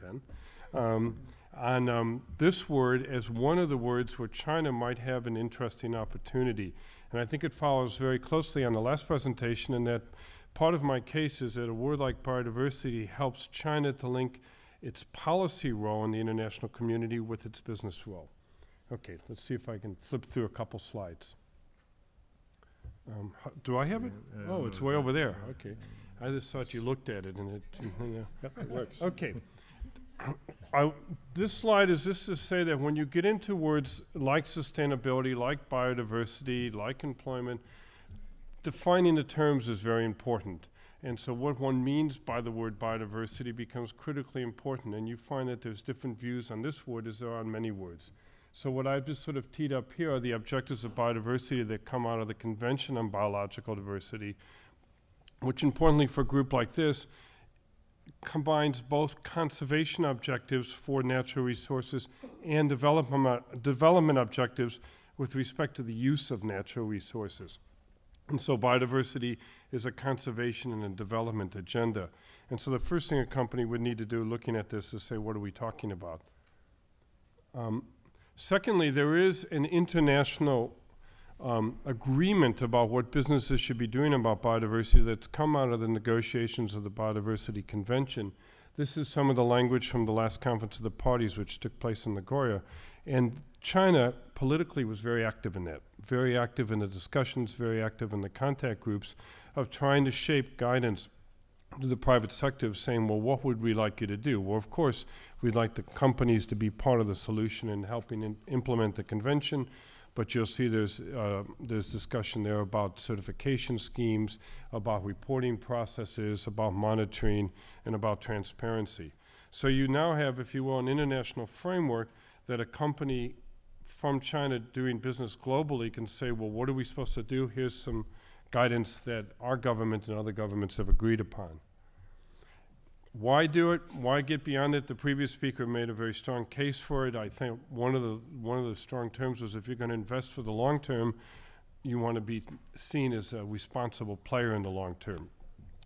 10, on this word as one of the words where China might have an interesting opportunity. And I think it follows very closely on the last presentation in that part of my case is that a word like biodiversity helps China to link its policy role in the international community with its business role. Okay, let's see if I can flip through a couple slides. Do I have it? Oh, it's way over there. Okay. I just thought you looked at it and it, Yep, it works. Okay. This slide is just to say that when you get into words like sustainability, like biodiversity, like employment, defining the terms is very important. And so what one means by the word biodiversity becomes critically important. And you find that there's different views on this word as there are on many words. So what I've just sort of teed up here are the objectives of biodiversity that come out of the Convention on Biological Diversity, which importantly for a group like this, combines both conservation objectives for natural resources and development objectives with respect to the use of natural resources. And so biodiversity is a conservation and a development agenda. And so the first thing a company would need to do looking at this is say, what are we talking about? Secondly, there is an international agreement about what businesses should be doing about biodiversity that's come out of the negotiations of the Biodiversity Convention. This is some of the language from the last conference of the parties, which took place in Nagoya. And China politically was very active in that, very active in the discussions, very active in the contact groups of trying to shape guidance to the private sector of saying, well, what would we like you to do? Well, of course, we'd like the companies to be part of the solution in helping implement the convention, but you'll see there's discussion there about certification schemes, about reporting processes, about monitoring, and about transparency. So you now have, if you will, an international framework that a company from China doing business globally can say, well, what are we supposed to do? Here's some guidance that our government and other governments have agreed upon. Why do it? Why get beyond it? The previous speaker made a very strong case for it. I think one of the strong terms was if you're going to invest for the long term, you want to be seen as a responsible player in the long term.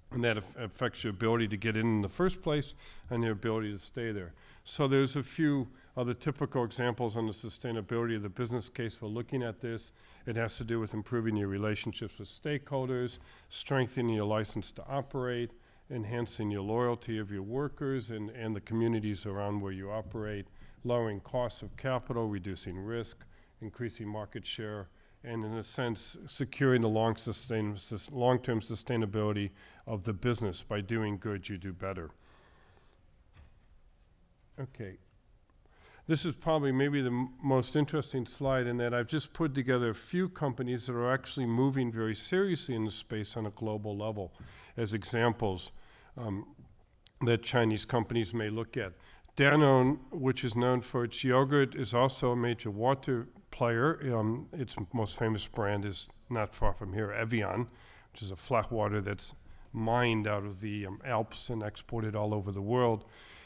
And that affects your ability to get in the first place and your ability to stay there. So there's a few other typical examples on the sustainability of the business case for looking at this. It has to do with improving your relationships with stakeholders, strengthening your license to operate, enhancing your loyalty of your workers and the communities around where you operate, lowering costs of capital, reducing risk, increasing market share, and in a sense, securing the long-term sustainability of the business. By doing good, you do better. Okay. This is probably maybe the most interesting slide in that I've just put together a few companies that are actually moving very seriously in the space on a global level as examples that Chinese companies may look at. Danone, which is known for its yogurt, is also a major water player. Its most famous brand is not far from here, Evian, which is a flat water that's mined out of the Alps and exported all over the world.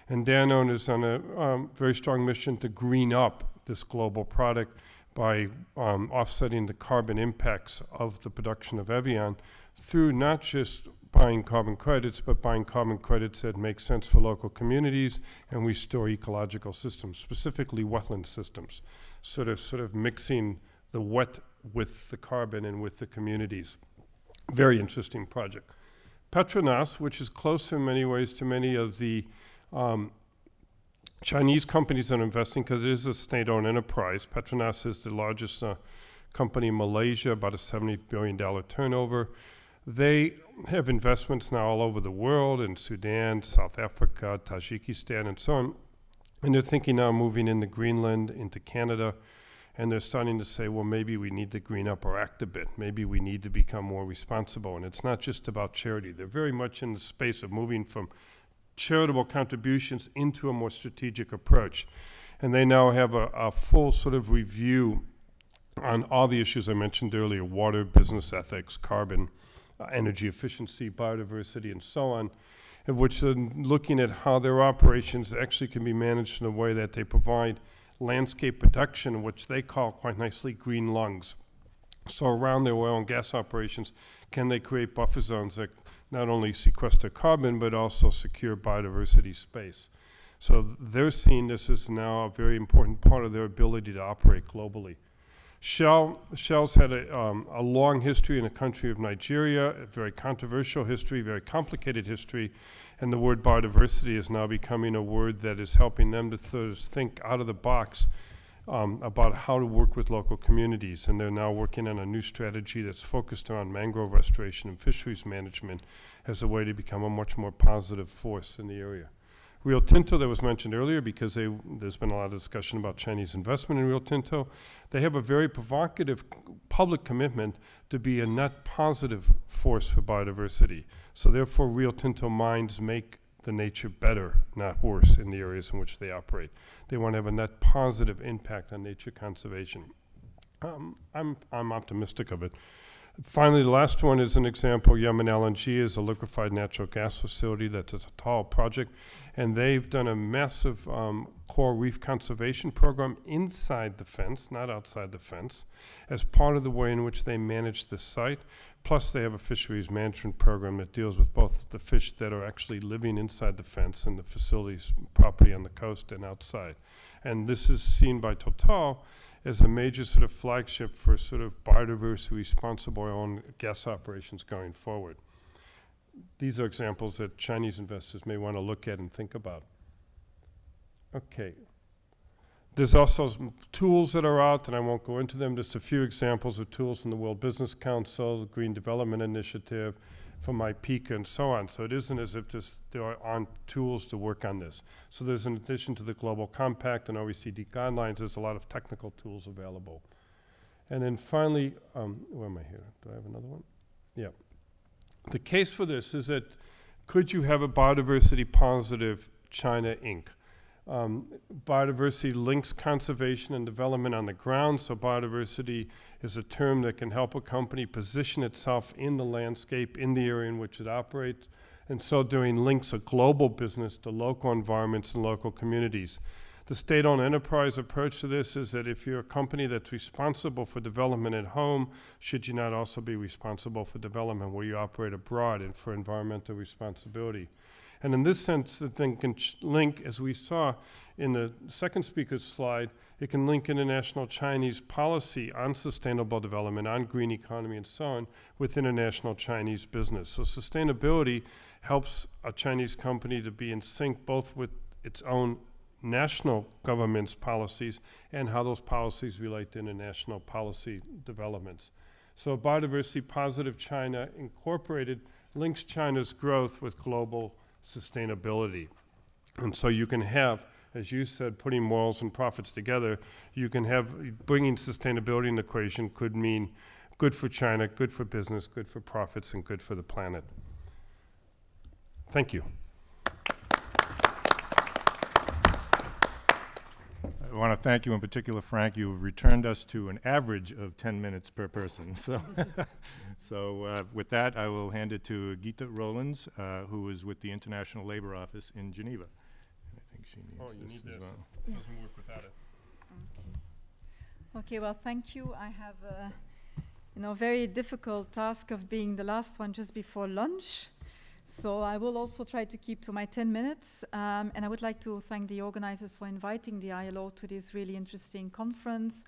And Danone is on a very strong mission to green up this global product by offsetting the carbon impacts of the production of Evian through not just buying carbon credits, but buying carbon credits that make sense for local communities and restore ecological systems, specifically wetland systems, sort of mixing the wet with the carbon and with the communities. Very interesting project. Petronas, which is close in many ways to many of the Chinese companies that are investing, because it is a state-owned enterprise. Petronas is the largest company in Malaysia, about a $70 billion turnover. They have investments now all over the world, in Sudan, South Africa, Tajikistan, and so on. And they're thinking now moving into Greenland, into Canada, and they're starting to say, well, maybe we need to green up or act a bit. Maybe we need to become more responsible. And it's not just about charity. They're very much in the space of moving from charitable contributions into a more strategic approach. And they now have a full sort of review on all the issues I mentioned earlier: water, business ethics, carbon, energy efficiency, biodiversity, and so on, of which they're looking at how their operations actually can be managed in a way that they provide landscape protection, which they call quite nicely green lungs. So around their oil and gas operations, can they create buffer zones that not only sequester carbon, but also secure biodiversity space? So they're seeing this as now a very important part of their ability to operate globally. Shell's had a long history in the country of Nigeria, a very controversial history, very complicated history, and the word biodiversity is now becoming a word that is helping them to think out of the box about how to work with local communities. And they're now working on a new strategy that's focused on mangrove restoration and fisheries management as a way to become a much more positive force in the area. Rio Tinto, that was mentioned earlier, because there's been a lot of discussion about Chinese investment in Rio Tinto. They have a very provocative public commitment to be a net positive force for biodiversity. So therefore, Rio Tinto mines make the nature better, not worse, in the areas in which they operate. They want to have a net positive impact on nature conservation. I'm optimistic of it. Finally, the last one is an example. Yemen LNG is a liquefied natural gas facility that's a Total project, and they've done a massive coral reef conservation program inside the fence, not outside the fence, as part of the way in which they manage the site. Plus, they have a fisheries management program that deals with both the fish that are actually living inside the fence and the facilities property on the coast and outside. And this is seen by Total as a major sort of flagship for sort of biodiversity responsible oil and gas operations going forward. These are examples that Chinese investors may want to look at and think about. Okay. There's also some tools that are out, and I won't go into them. Just a few examples of tools in the World Business Council, the Green Development Initiative, from IPECA and so on. So it isn't as if there aren't tools to work on this. So there's, in addition to the Global Compact and OECD guidelines, there's a lot of technical tools available. And then finally, where am I here? Do I have another one? Yeah. The case for this is that could you have a biodiversity positive China Inc.? Biodiversity links conservation and development on the ground, so biodiversity is a term that can help a company position itself in the landscape, in the area in which it operates, and so doing links a global business to local environments and local communities. The state-owned enterprise approach to this is that if you're a company that's responsible for development at home, should you not also be responsible for development where you operate abroad and for environmental responsibility? And in this sense, the thing can link, as we saw in the second speaker's slide, it can link international Chinese policy on sustainable development, on green economy and so on, with international Chinese business. So sustainability helps a Chinese company to be in sync both with its own national government's policies and how those policies relate to international policy developments. So Biodiversity Positive China Incorporated links China's growth with global sustainability. And so you can have, as you said, putting morals and profits together, you can have, bringing sustainability in the equation could mean good for China, good for business, good for profits, and good for the planet. Thank you. I want to thank you in particular, Frank. You've returned us to an average of 10 minutes per person. So, with that, I will hand it to Gita Rollins, who is with the International Labor Office in Geneva. I think she needs this as well. It doesn't work without it. Okay, well, thank you. I have a very difficult task of being the last one just before lunch. So I will also try to keep to my 10 minutes. And I would like to thank the organizers for inviting the ILO to this really interesting conference,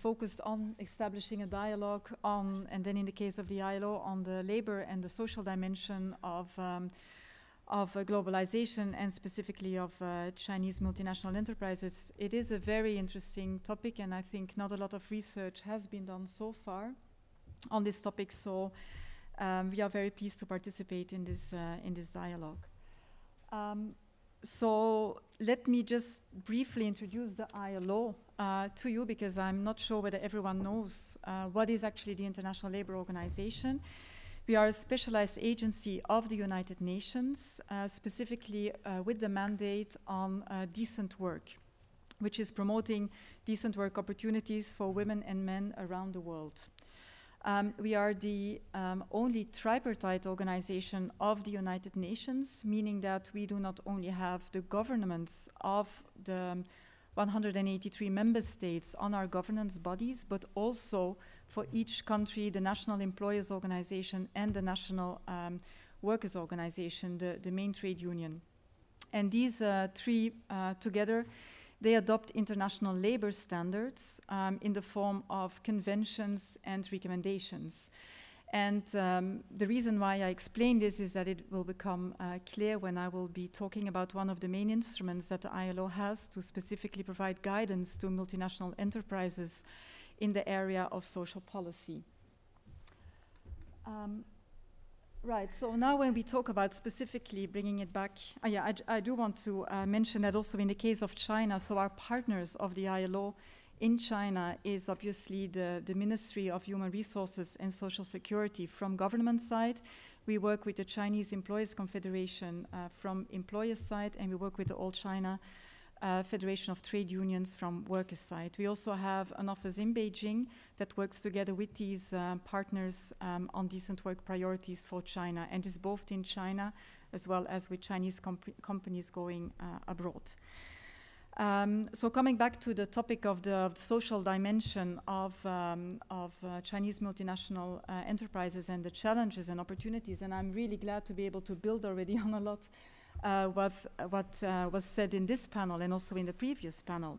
focused on establishing a dialogue on, and then in the case of the ILO, on the labor and the social dimension of globalization and specifically of Chinese multinational enterprises. It is a very interesting topic, and I think not a lot of research has been done so far on this topic. So we are very pleased to participate in this dialogue. So let me just briefly introduce the ILO to you, because I'm not sure whether everyone knows what is actually the International Labour Organization. We are a specialized agency of the United Nations, specifically with the mandate on decent work, which is promoting decent work opportunities for women and men around the world. We are the only tripartite organization of the United Nations, meaning that we do not only have the governments of the 183 member states on our governance bodies, but also for each country, the National Employers Organization and the National Workers Organization, the main trade union. And these three together, they adopt international labor standards in the form of conventions and recommendations. And the reason why I explain this is that it will become clear when I will be talking about one of the main instruments that the ILO has to specifically provide guidance to multinational enterprises in the area of social policy. Right, so now when we talk about specifically bringing it back, I do want to mention that also in the case of China, so our partners of the ILO in China is obviously the Ministry of Human Resources and Social Security from government side. We work with the Chinese Employers Confederation from employer side, and we work with the All China Federation of Trade Unions from workers' side. We also have an office in Beijing that works together with these partners on decent work priorities for China, and is both in China as well as with Chinese companies going abroad. So coming back to the topic of the social dimension of Chinese multinational enterprises and the challenges and opportunities, and I'm really glad to be able to build already on a lot what was said in this panel and also in the previous panel.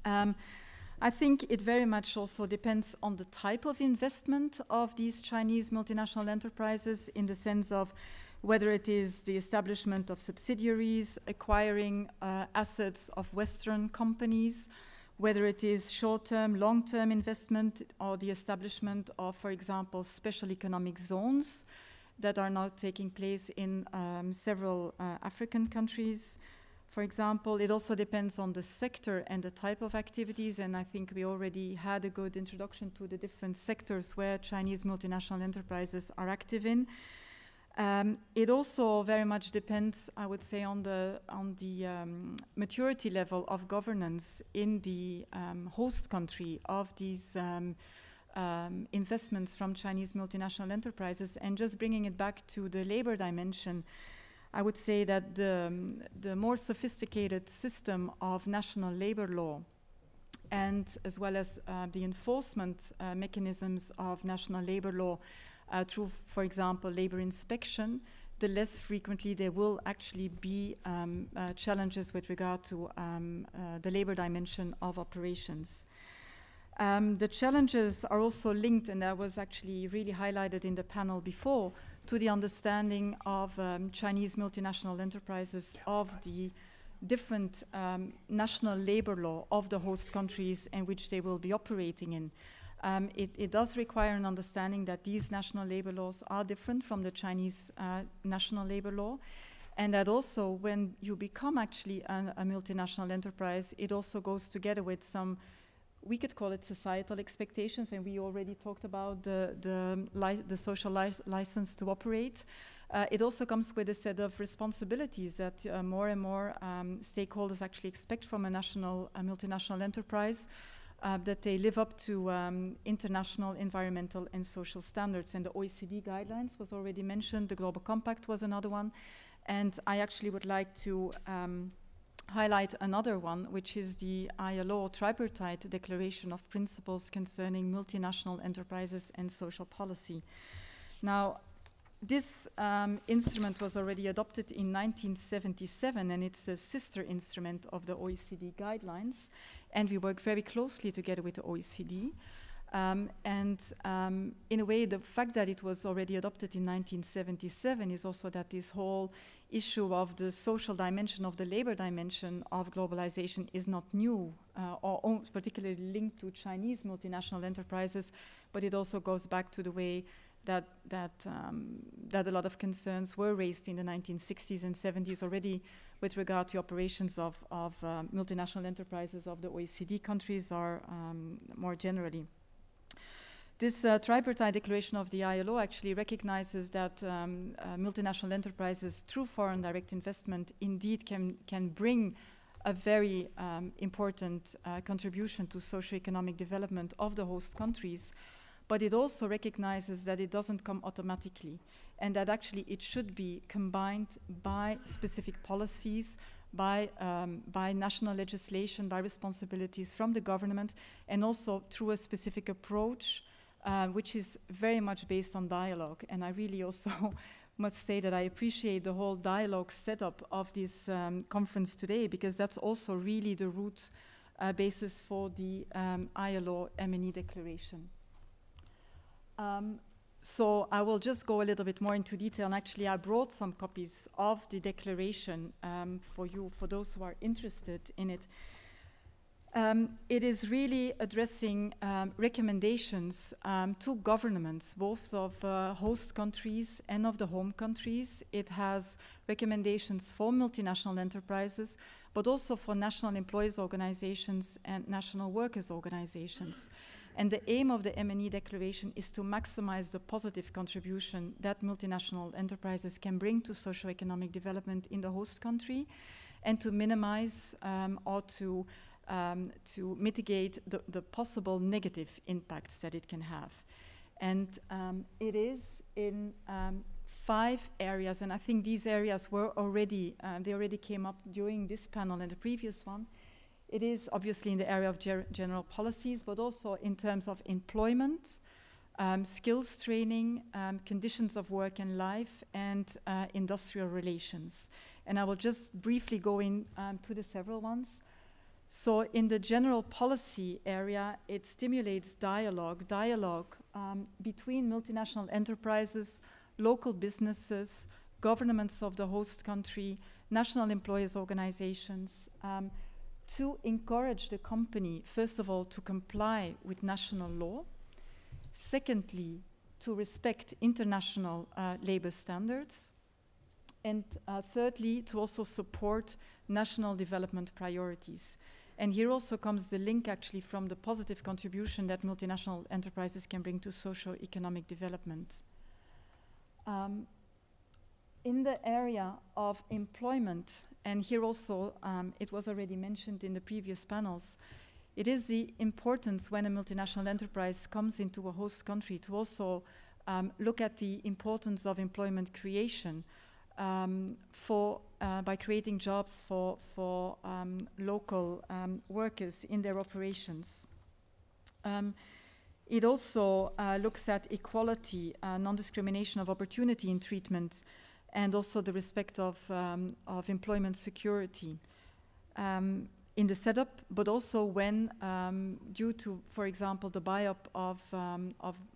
I think it very much also depends on the type of investment of these Chinese multinational enterprises, in the sense of whether it is the establishment of subsidiaries, acquiring assets of Western companies, whether it is short-term, long-term investment, or the establishment of, for example, special economic zones that are now taking place in several African countries. For example, it also depends on the sector and the type of activities, and I think we already had a good introduction to the different sectors where Chinese multinational enterprises are active in. It also very much depends, I would say, on the maturity level of governance in the host country of these investments from Chinese multinational enterprises. And just bringing it back to the labor dimension, I would say that the more sophisticated system of national labor law, and as well as the enforcement mechanisms of national labor law, through, for example, labor inspection, the less frequently there will actually be challenges with regard to the labor dimension of operations. The challenges are also linked, and that was actually really highlighted in the panel before, to the understanding of Chinese multinational enterprises, of the different national labor law of the host countries in which they will be operating in. It does require an understanding that these national labor laws are different from the Chinese national labor law, and that also when you become actually a multinational enterprise, it also goes together with some, we could call it societal expectations, and we already talked about the social license to operate. It also comes with a set of responsibilities that more and more stakeholders actually expect from a multinational enterprise. That they live up to international environmental and social standards. And the OECD guidelines was already mentioned, the Global Compact was another one. And I actually would like to highlight another one, which is the ILO Tripartite Declaration of Principles Concerning Multinational Enterprises and Social Policy. Now, this instrument was already adopted in 1977, and it's a sister instrument of the OECD guidelines. And we work very closely together with the OECD. In a way, the fact that it was already adopted in 1977 is also that this whole issue of the social dimension, of the labor dimension of globalization is not new, or particularly linked to Chinese multinational enterprises, but it also goes back to the way that a lot of concerns were raised in the 1960s and 70s already with regard to operations of multinational enterprises of the OECD countries, or more generally. This tripartite declaration of the ILO actually recognizes that multinational enterprises, through foreign direct investment, indeed can bring a very important contribution to socio-economic development of the host countries. But it also recognizes that it doesn't come automatically, and that actually it should be combined by specific policies, by national legislation, by responsibilities from the government, and also through a specific approach, which is very much based on dialogue. And I really also must say that I appreciate the whole dialogue setup of this conference today, because that's also really the root basis for the ILO M&E declaration. So I will just go a little bit more into detail, and actually I brought some copies of the declaration for you, for those who are interested in it. It is really addressing recommendations to governments, both of host countries and of the home countries. It has recommendations for multinational enterprises, but also for national employees organizations and national workers organizations. And the aim of the M&E declaration is to maximize the positive contribution that multinational enterprises can bring to socio-economic development in the host country, and to minimize or to mitigate the possible negative impacts that it can have. And it is in 5 areas, and I think these areas were already, they already came up during this panel and the previous one. It is obviously in the area of general policies, but also in terms of employment, skills training, conditions of work and life, and industrial relations. And I will just briefly go in to the several ones. So in the general policy area, it stimulates dialogue between multinational enterprises, local businesses, governments of the host country, national employers organizations, to encourage the company, first of all, to comply with national law. Secondly, to respect international labor standards. And thirdly, to also support national development priorities. And here also comes the link actually from the positive contribution that multinational enterprises can bring to socio-economic development. In the area of employment, and here also it was already mentioned in the previous panels, it is the importance when a multinational enterprise comes into a host country to also look at the importance of employment creation by creating jobs for local workers in their operations. It also looks at equality, non-discrimination of opportunity in treatment, and also the respect of employment security in the setup, but also when, due to, for example, the buy-up of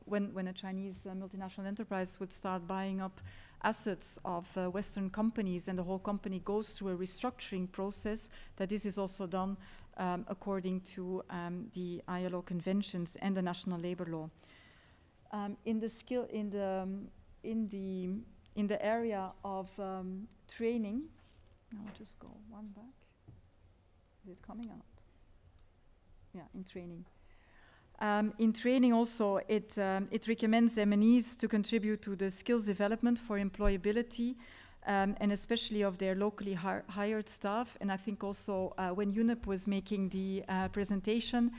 when a Chinese multinational enterprise would start buying up assets of Western companies and the whole company goes through a restructuring process, that this is also done according to the ILO conventions and the national labor law. In the area of training, I'll just go one back. Is it coming out? Yeah, in training. In training also, it recommends MNEs to contribute to the skills development for employability and especially of their locally hired staff. And I think also when UNEP was making the presentation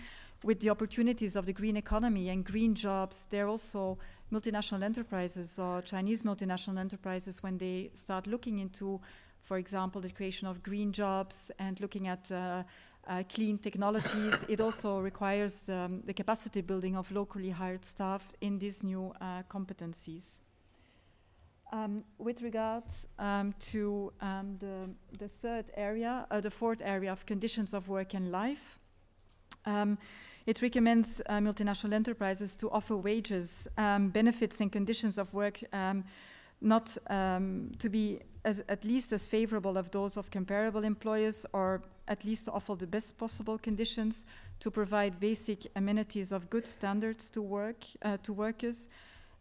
with the opportunities of the green economy and green jobs, there are also multinational enterprises or Chinese multinational enterprises, when they start looking into, for example, the creation of green jobs and looking at clean technologies, it also requires the capacity building of locally hired staff in these new competencies. With regards to the third area, the fourth area of conditions of work and life, it recommends multinational enterprises to offer wages, benefits and conditions of work not to be at least as favorable as those of comparable employers, or at least to offer the best possible conditions, to provide basic amenities of good standards to workers,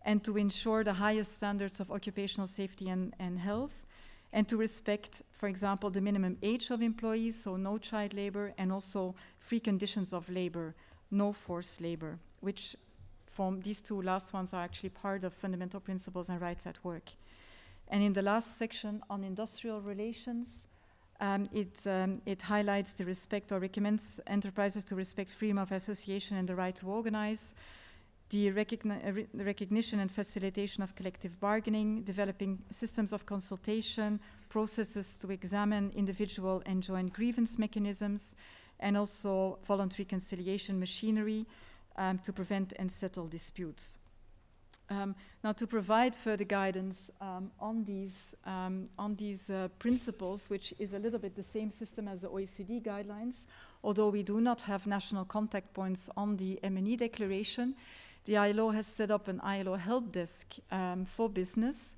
and to ensure the highest standards of occupational safety and health, and to respect, for example, the minimum age of employees, so no child labor, and also free conditions of labor, no forced labor, which from these two last ones are actually part of fundamental principles and rights at work. And in the last section on industrial relations, it highlights the respect, or recommends enterprises to respect freedom of association and the right to organize, the recognition and facilitation of collective bargaining, developing systems of consultation, processes to examine individual and joint grievance mechanisms, and also voluntary conciliation machinery to prevent and settle disputes. Now, to provide further guidance on these principles, which is a little bit the same system as the OECD guidelines, although we do not have national contact points on the MNE declaration, the ILO has set up an ILO help desk for business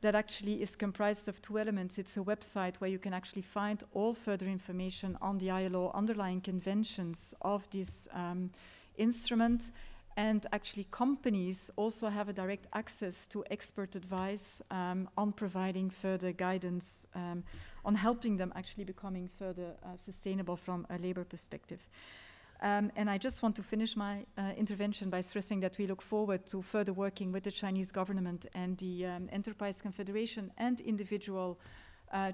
that actually is comprised of two elements. It's a website where you can actually find all further information on the ILO underlying conventions of this instrument. And actually companies also have a direct access to expert advice on providing further guidance, on helping them actually becoming further sustainable from a labor perspective. And I just want to finish my intervention by stressing that we look forward to further working with the Chinese government and the Enterprise Confederation and individual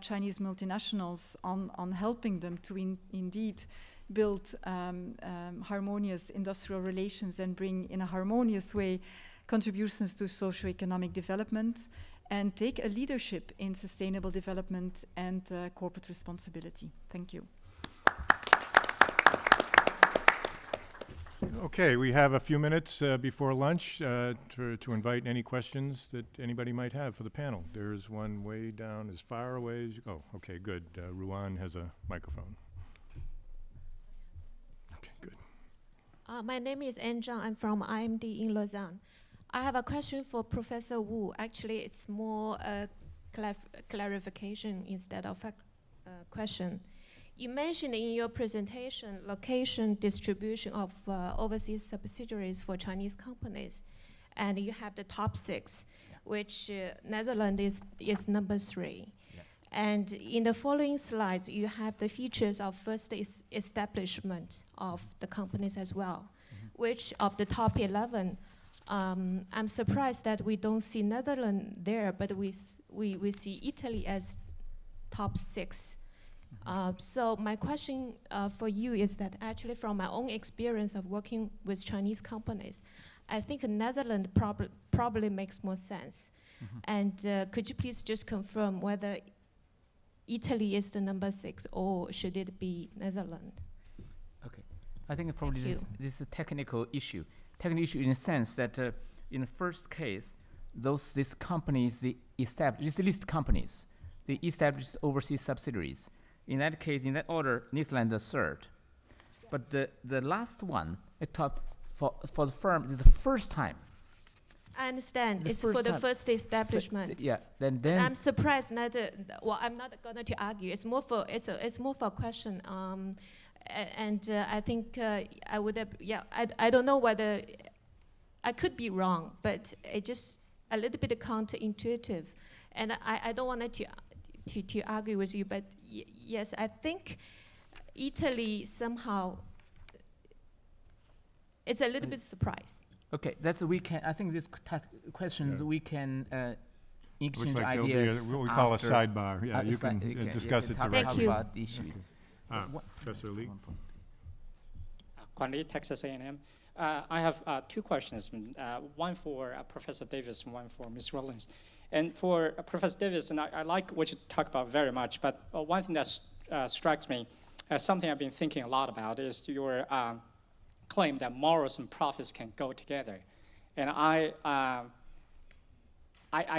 Chinese multinationals on helping them to indeed build harmonious industrial relations and bring in a harmonious way contributions to socio-economic development and take a leadership in sustainable development and corporate responsibility. Thank you. Okay, we have a few minutes before lunch to invite any questions that anybody might have for the panel. There's one way down as far away as you go. Oh, okay, good. Ruan has a microphone. Okay, good. My name is Anne Zhang. I'm from IMD in Lausanne. I have a question for Professor Wu. Actually, it's more a clarification instead of a question. You mentioned in your presentation location distribution of overseas subsidiaries for Chinese companies, and you have the top 6, which Netherlands is number 3. Yes. And in the following slides, you have the features of first establishment of the companies as well, which of the top 11, I'm surprised that we don't see Netherlands there, but we see Italy as top 6. So my question for you is that actually from my own experience of working with Chinese companies, I think Netherlands probably makes more sense. And could you please just confirm whether Italy is the number 6 or should it be Netherlands? Okay, I think probably this is a technical issue. Technical issue in the sense that in the first case, these companies, these list companies, they establish overseas subsidiaries. In that case, in that order, Netherlands is 3rd. But the last one, for the firm, is the first time. I understand. It's for the first establishment. Yeah. Then I'm surprised that. Well, I'm not going to argue. It's more for it's more for a question. And I think I would have. Yeah. I don't know whether I could be wrong, but it's just a little bit counterintuitive, and I don't want to argue with you, but yes, I think Italy somehow, it's a little bit surprised. Okay, I think these questions we can exchange Looks like ideas. what we call a sidebar. Yeah, you can discuss it directly. Thank you. About the issues. Professor Lee. Guan Li, Texas A&M. I have 2 questions, one for Professor Davis and one for Ms. Rollins. And for Professor Davis, and I like what you talk about very much, but one thing that strikes me as something I've been thinking a lot about is your claim that morals and profits can go together. And I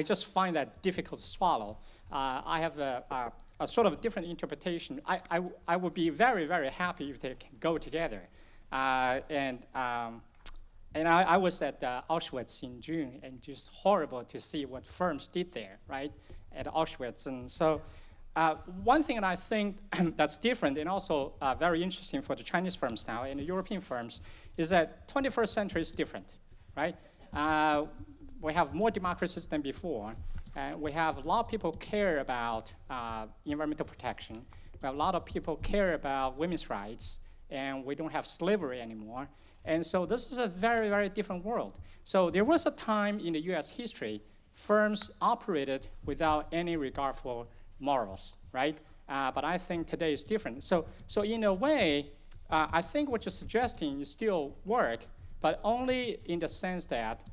just find that difficult to swallow. I have a sort of different interpretation. I would be very, very happy if they can go together. And I was at Auschwitz in June, and just horrible to see what firms did there, right, at Auschwitz. And so one thing that I think that's different and also very interesting for the Chinese firms now and the European firms is that 21st century is different, right? We have more democracies than before. We have a lot of people care about environmental protection. We have a lot of people care about women's rights, and we don't have slavery anymore. And so this is a very, very different world. So there was a time in the US history, firms operated without any regard for morals, right? But I think today is different. So in a way, I think what you're suggesting is still work, but only in the sense that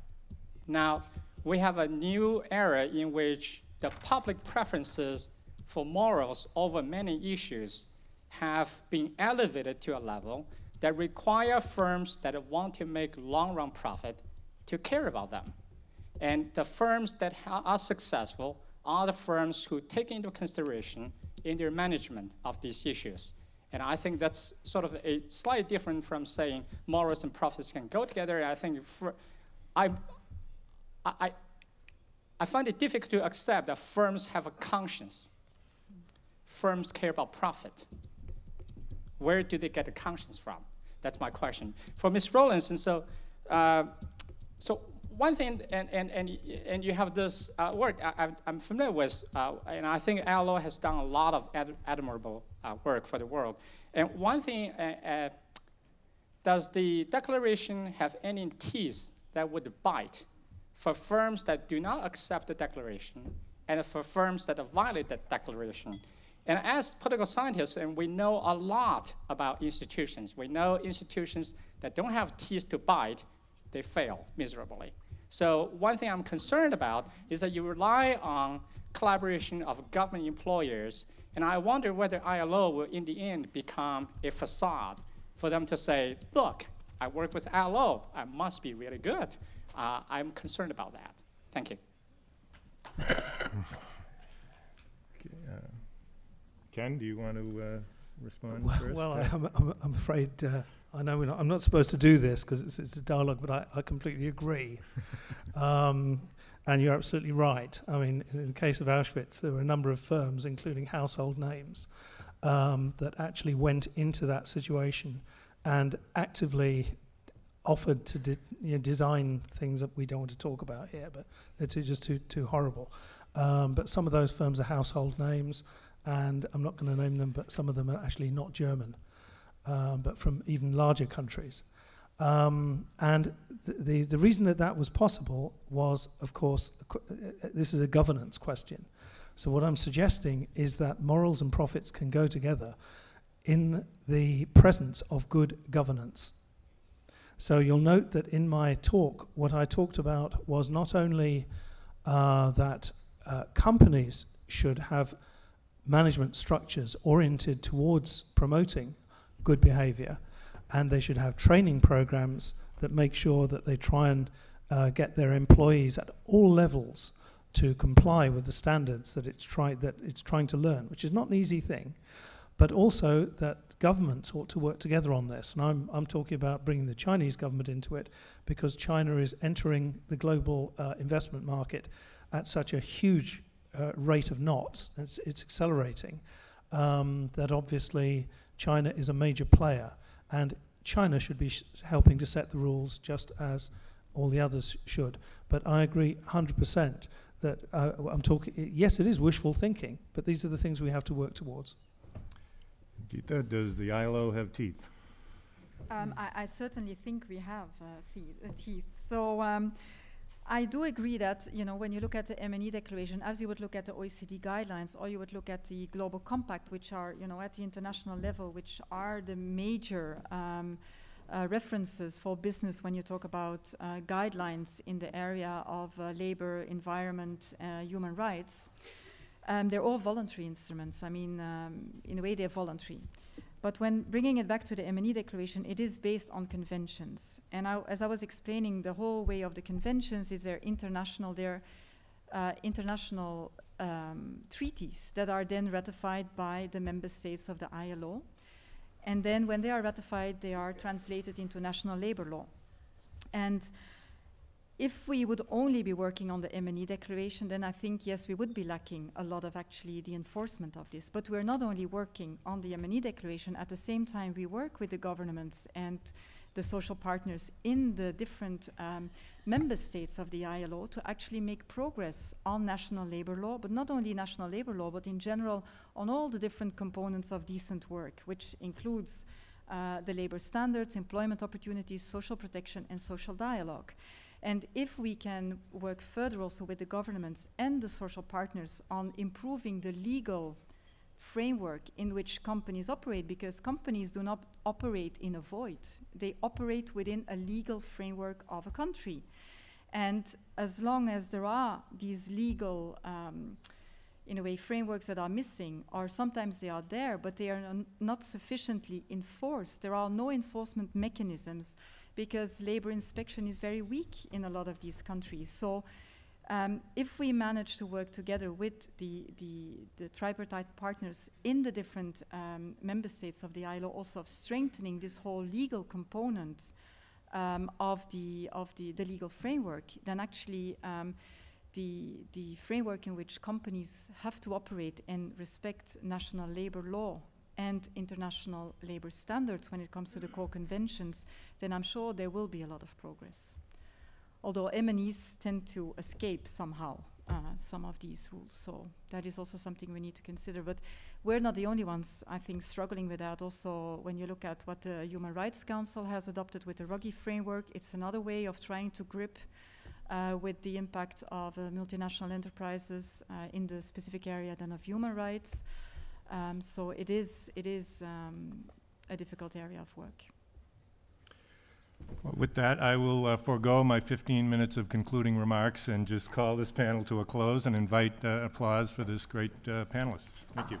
now we have a new era in which the public preferences for morals over many issues have been elevated to a level that require firms that want to make long-run profit to care about them. And the firms that are successful are the firms who take into consideration in their management of these issues. And I think that's sort of a slightly different from saying morals and profits can go together. I think I find it difficult to accept that firms have a conscience. Firms care about profit. Where do they get the conscience from? That's my question. For Ms. Rollins, and so one thing, and you have this work I'm familiar with, and I think ILO has done a lot of admirable work for the world. And one thing, does the declaration have any teeth that would bite for firms that do not accept the declaration and for firms that violate that declaration. And as political scientists, and we know a lot about institutions. We know institutions that don't have teeth to bite, they fail miserably. So one thing I'm concerned about is that you rely on collaboration of government employers, and I wonder whether ILO will in the end become a facade for them to say, look, I work with ILO, I must be really good. I'm concerned about that. Thank you. Ken, do you want to respond Well, first? I'm afraid I know I'm not supposed to do this because it's a dialogue, but I completely agree. And you're absolutely right. I mean, in the case of Auschwitz, there were a number of firms, including household names, that actually went into that situation and actively offered to design things that we don't want to talk about here, but they're just too horrible. But some of those firms are household names, and I'm not going to name them, but some of them are actually not German, but from even larger countries. And the reason that was possible was, of course, this is a governance question. So what I'm suggesting is that morals and profits can go together in the presence of good governance. So you'll note that in my talk, what I talked about was not only that companies should have management structures oriented towards promoting good behavior, and they should have training programs that make sure that they try and get their employees at all levels to comply with the standards that it's trying to learn, which is not an easy thing, but also that governments ought to work together on this. And I'm talking about bringing the Chinese government into it because China is entering the global investment market at such a huge rate of knots. It's accelerating. That obviously China is a major player, and China should be helping to set the rules just as all the others should. But I agree 100% that I'm talking, yes, it is wishful thinking, but these are the things we have to work towards. Gita, does the ILO have teeth? I certainly think we have teeth. So I do agree that, when you look at the M&E declaration, as you would look at the OECD guidelines, or you would look at the Global Compact, which are, at the international level, which are the major references for business when you talk about guidelines in the area of labor, environment, human rights. They're all voluntary instruments. I mean, in a way, they're voluntary. But when bringing it back to the M&E declaration, it is based on conventions. And as I was explaining, the whole way of the conventions is they're international treaties that are then ratified by the member states of the ILO. And then when they are ratified, they are translated into national labor law. And if we would only be working on the M&E declaration, then I think, yes, we would be lacking a lot of actually the enforcement of this. But we're not only working on the M&E declaration, at the same time we work with the governments and the social partners in the different member states of the ILO to actually make progress on national labor law, but not only national labor law, but in general on all the different components of decent work, which includes the labor standards, employment opportunities, social protection, and social dialogue. And if we can work further also with the governments and the social partners on improving the legal framework in which companies operate, because companies do not operate in a void. They operate within a legal framework of a country. And as long as there are these legal, in a way, frameworks that are missing, or sometimes they are there, but they are not sufficiently enforced, there are no enforcement mechanisms, because labor inspection is very weak in a lot of these countries. So if we manage to work together with the tripartite partners in the different member states of the ILO, also of strengthening this whole legal component of the legal framework, then actually the framework in which companies have to operate and respect national labor law and international labor standards when it comes to the core conventions, then I'm sure there will be a lot of progress. Although M&Es tend to escape somehow some of these rules, so that is also something we need to consider. But we're not the only ones, I think, struggling with that. Also, when you look at what the Human Rights Council has adopted with the Ruggie framework, it's another way of trying to grip with the impact of multinational enterprises in the specific area then of human rights. So it is a difficult area of work. Well, with that, I will forego my 15 minutes of concluding remarks and just call this panel to a close and invite applause for this great panelists. Thank you.